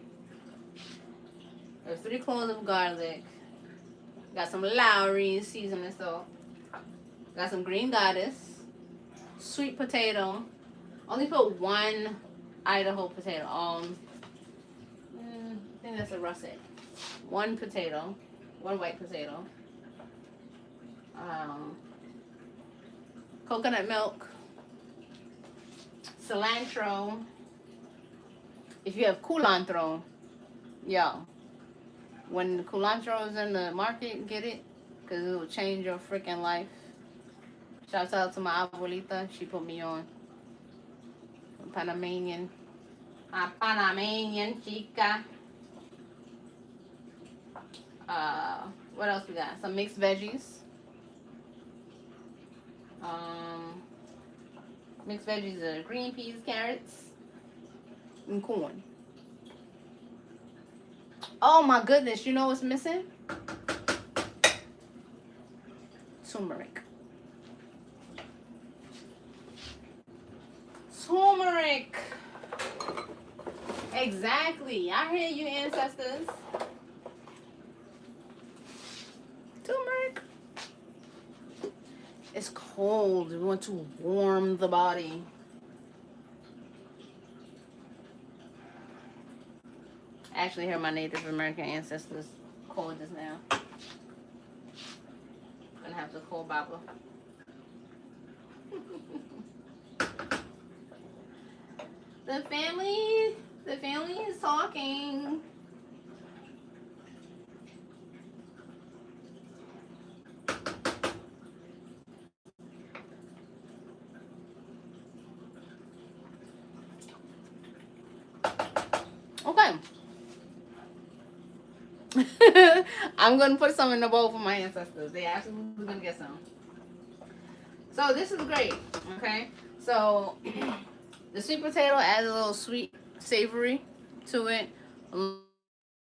we have 3 cloves of garlic, got some Lowry seasoning salt, got some green goddess, sweet potato. Only put 1 Idaho potato. I think that's a russet. 1 potato, 1 white potato. Coconut milk, cilantro. If you have culantro, yo, when the culantro is in the market, get it, because it will change your freaking life. Shouts out to my abuelita. She put me on. Panamanian. A Panamanian chica. What else we got? Some mixed veggies. Mixed veggies are green peas, carrots, and corn. Oh my goodness, you know what's missing? Turmeric. Turmeric. Exactly. I hear you, ancestors. Turmeric. It's cold. We want to warm the body. I actually heard my Native American ancestors call this now. I'm gonna have to call Baba. The family is talking. Okay. I'm gonna put some in the bowl for my ancestors. They absolutely gonna get some. So this is great. Okay. So the sweet potato adds a little sweet, savory to it,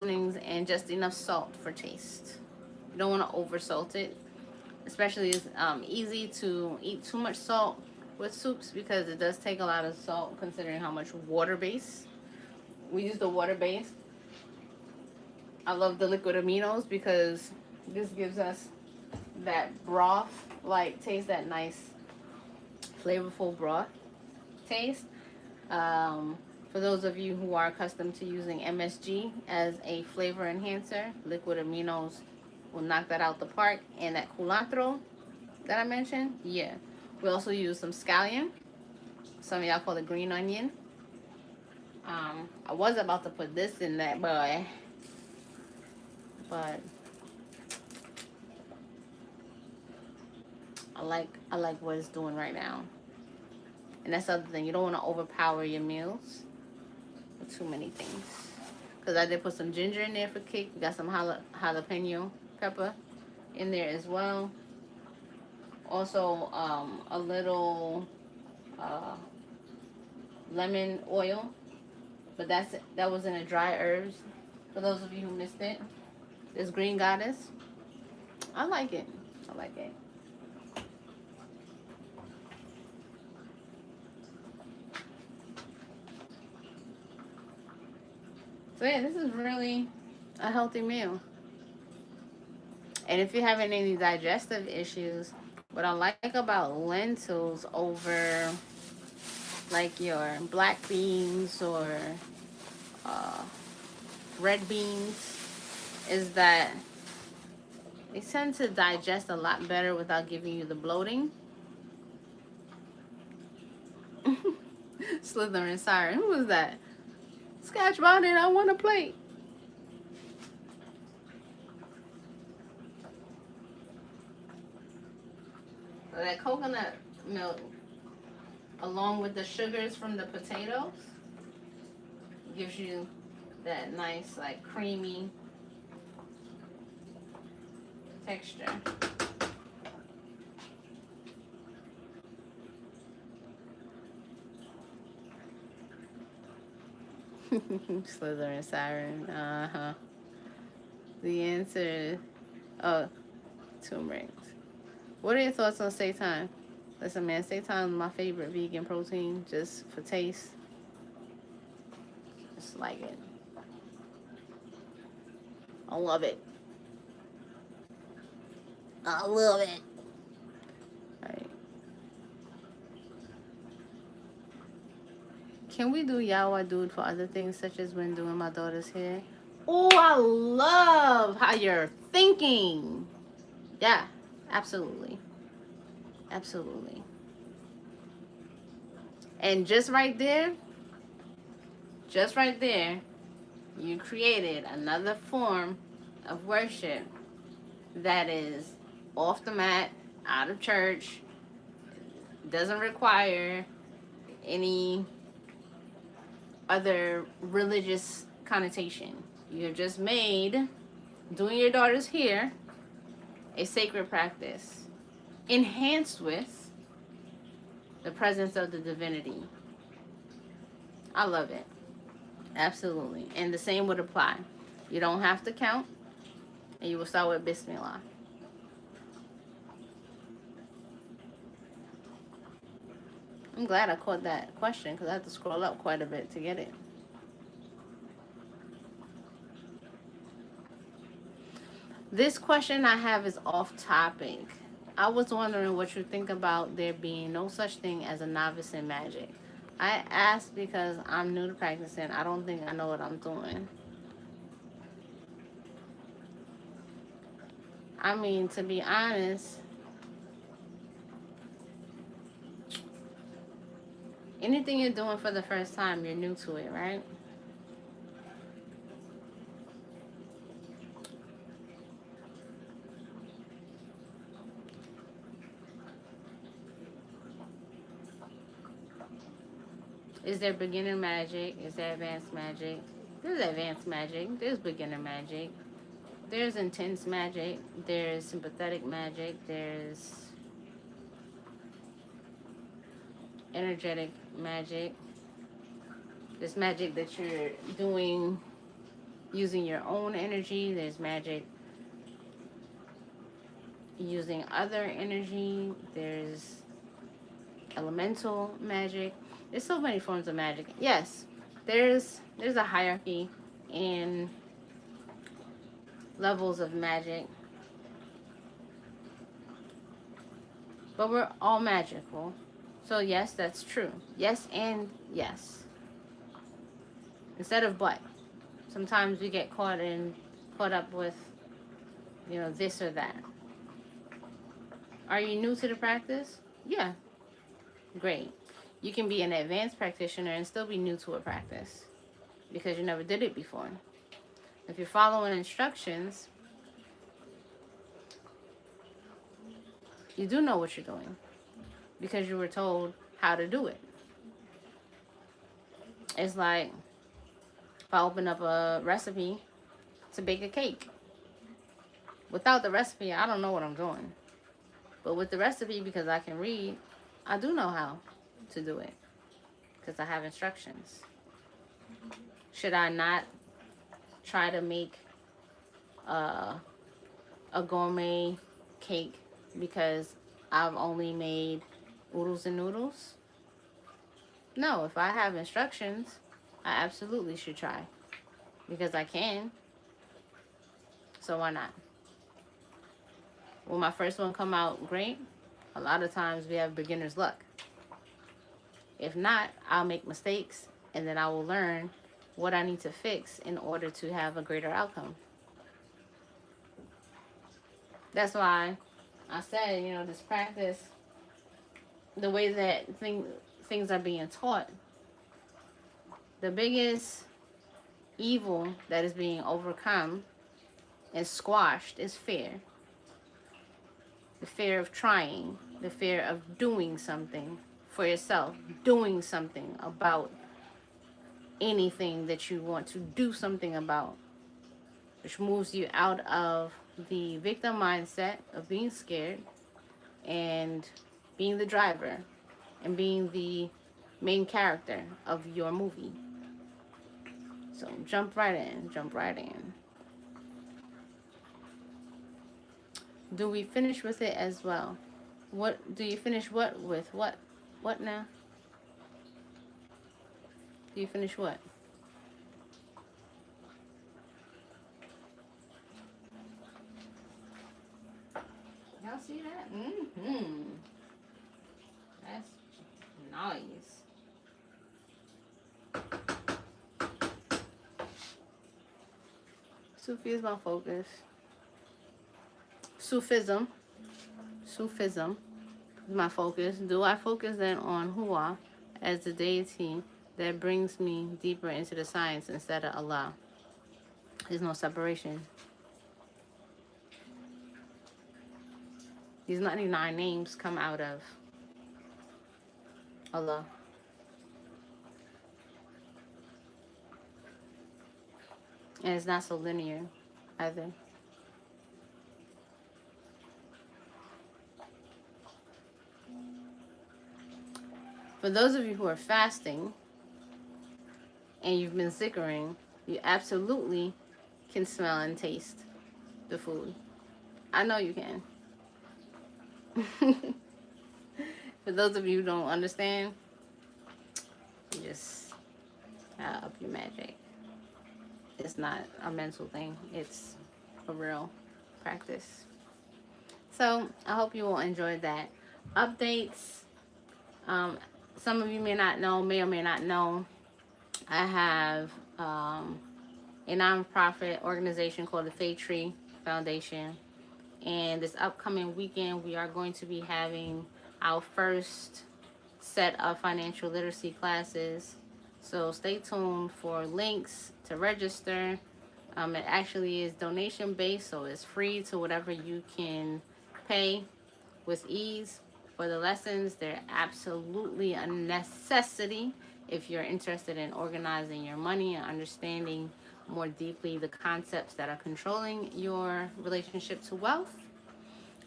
and just enough salt for taste. You don't want to over salt it, especially it's easy to eat too much salt with soups because it does take a lot of salt considering how much water base. We use the water base. I love the liquid aminos because this gives us that broth like taste, that nice flavorful broth taste. For those of you who are accustomed to using MSG as a flavor enhancer, liquid aminos will knock that out the park. And that culantro that I mentioned, yeah, We also use some scallion. Some of y'all call it green onion. I was about to put this in that boy, but I like what it's doing right now. And that's the other thing. You don't want to overpower your meals with too many things. Because I did put some ginger in there for kick. We got some jalapeno pepper in there as well. Also, a little lemon oil. But that was in a dry herbs. For those of you who missed it. This green goddess. I like it. I like it. So yeah, this is really a healthy meal. And if you're having any digestive issues, what I like about lentils over like your black beans or red beans is that they tend to digest a lot better without giving you the bloating. Slytherin siren. Who was that? Scotch bonnet, I want a plate. So that coconut milk, along with the sugars from the potatoes, gives you that nice, like, creamy texture. Slytherin siren. The answer is, oh, turmeric. What are your thoughts on seitan? Listen, man, seitan is my favorite vegan protein, just for taste. Just like it. I love it. I love it. Right. Can we do Ya Wadud for other things, such as when doing my daughter's hair? Oh, I love how you're thinking. Yeah, absolutely. Absolutely. And just right there, you created another form of worship that is off the mat, out of church, doesn't require any other religious connotation. You've just made doing your daughter's hair a sacred practice, enhanced with the presence of the divinity. I love it. Absolutely. And the same would apply. You don't have to count, and you will start with Bismillah. I'm glad I caught that question because I had to scroll up quite a bit to get it. This question I have is off topic. I was wondering what you think about there being no such thing as a novice in magic. I asked because I'm new to practicing. I don't think I know what I'm doing. I mean, to be honest, anything you're doing for the first time, you're new to it, right? Is there beginner magic? Is there advanced magic? There's advanced magic. There's beginner magic. There's intense magic. There's sympathetic magic. There's energetic magic. There's magic that you're doing using your own energy. There's magic using other energy. There's elemental magic. There's so many forms of magic. Yes, there's a hierarchy in levels of magic. But we're all magical. So yes, that's true. Yes and yes. Instead of but. Sometimes we get caught up with, this or that. Are you new to the practice? Yeah. Great. You can be an advanced practitioner and still be new to a practice because you never did it before. If you're following instructions, you do know what you're doing because you were told how to do it. It's like if I open up a recipe to bake a cake. Without the recipe, I don't know what I'm doing. But with the recipe, because I can read, I do know how to do it because I have instructions. Should I not try to make uh, a gourmet cake because I've only made oodles and noodles? No, if I have instructions, I absolutely should try because I can. So why not? Will my first one come out great? A lot of times we have beginner's luck. If not, I'll make mistakes and then I will learn what I need to fix in order to have a greater outcome. That's why I said, this practice, the way that things are being taught, the biggest evil that is being overcome and squashed is fear. The fear of trying, the fear of doing something for yourself, doing something about anything that you want to do something about, which moves you out of the victim mindset of being scared and being the driver and being the main character of your movie. So jump right in, jump right in. Do we finish with it as well? What do you finish what with? What now? Do you finish what? Y'all see that? Mm-hmm. That's nice. Sufi is my focus. Sufism is my focus. Do I focus then on Hua as the deity that brings me deeper into the science instead of Allah? There's no separation. These 99 names come out of Allah. And it's not so linear either. For those of you who are fasting and you've been zikkering, you absolutely can smell and taste the food. I know you can. For those of you who don't understand, you just up your magic. It's not a mental thing. It's a real practice. So I hope you will enjoy that. Updates. Some of you may or may not know, I have a nonprofit organization called the Fay Tree Foundation. And this upcoming weekend, we are going to be having our first set of financial literacy classes. So stay tuned for links to register. It actually is donation based, so it's free to whatever you can pay with ease. For the lessons, they're absolutely a necessity if you're interested in organizing your money and understanding more deeply the concepts that are controlling your relationship to wealth.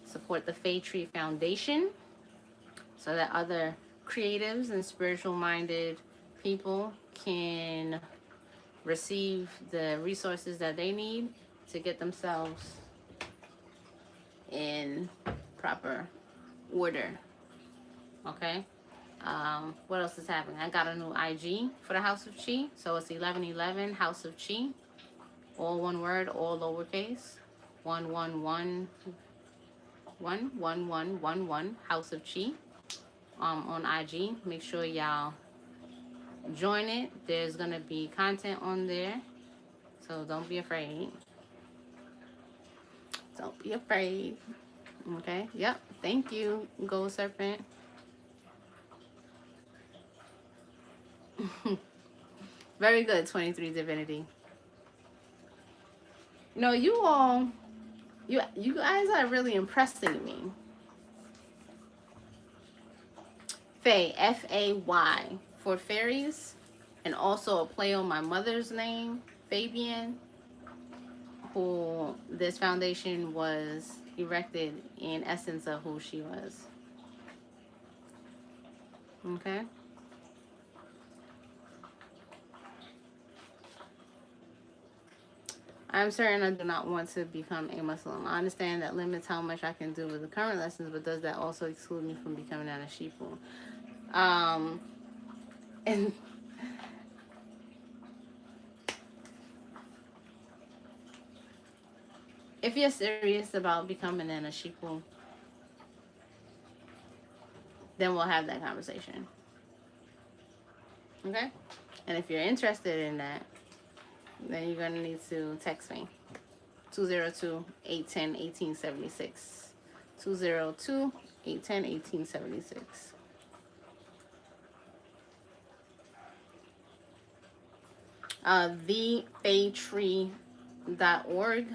Support the Fay Tree Foundation so that other creatives and spiritual minded people can receive the resources that they need to get themselves in proper order. Okay. What else is happening? I got a new IG for the House of Chi. So it's 1111 House of Chi. All one word, all lowercase. 11111 House of Chi. On IG. Make sure y'all join it. There's gonna be content on there. So don't be afraid. Don't be afraid. Okay. Yep. Thank you, Gold Serpent. Very good, 23 Divinity. No, you all, you guys are really impressing me. Faye, Fay, for fairies, and also a play on my mother's name, Fabian, who this foundation was erected in essence of who she was. Okay? I'm certain I do not want to become a Muslim. I understand that limits how much I can do with the current lessons, but does that also exclude me from becoming an Ashifu? And if you're serious about becoming an Ashifu, then we'll have that conversation. Okay? And if you're interested in that, then you're going to need to text me. 202-810-1876. 202-810-1876. TheFayTree.org.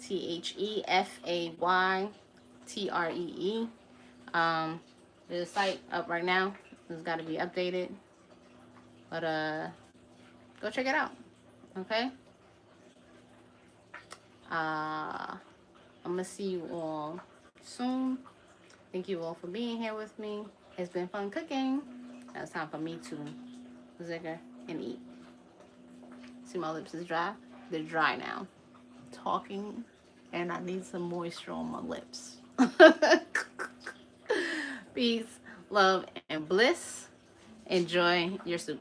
TheFayTree. There's a site up right now. It's got to be updated. But go check it out. Okay? I'm going to see you all soon. Thank you all for being here with me. It's been fun cooking. Now it's time for me to zikr and eat. See, my lips is dry. They're dry now. Talking, and I need some moisture on my lips. Peace, love, and bliss. Enjoy your soup.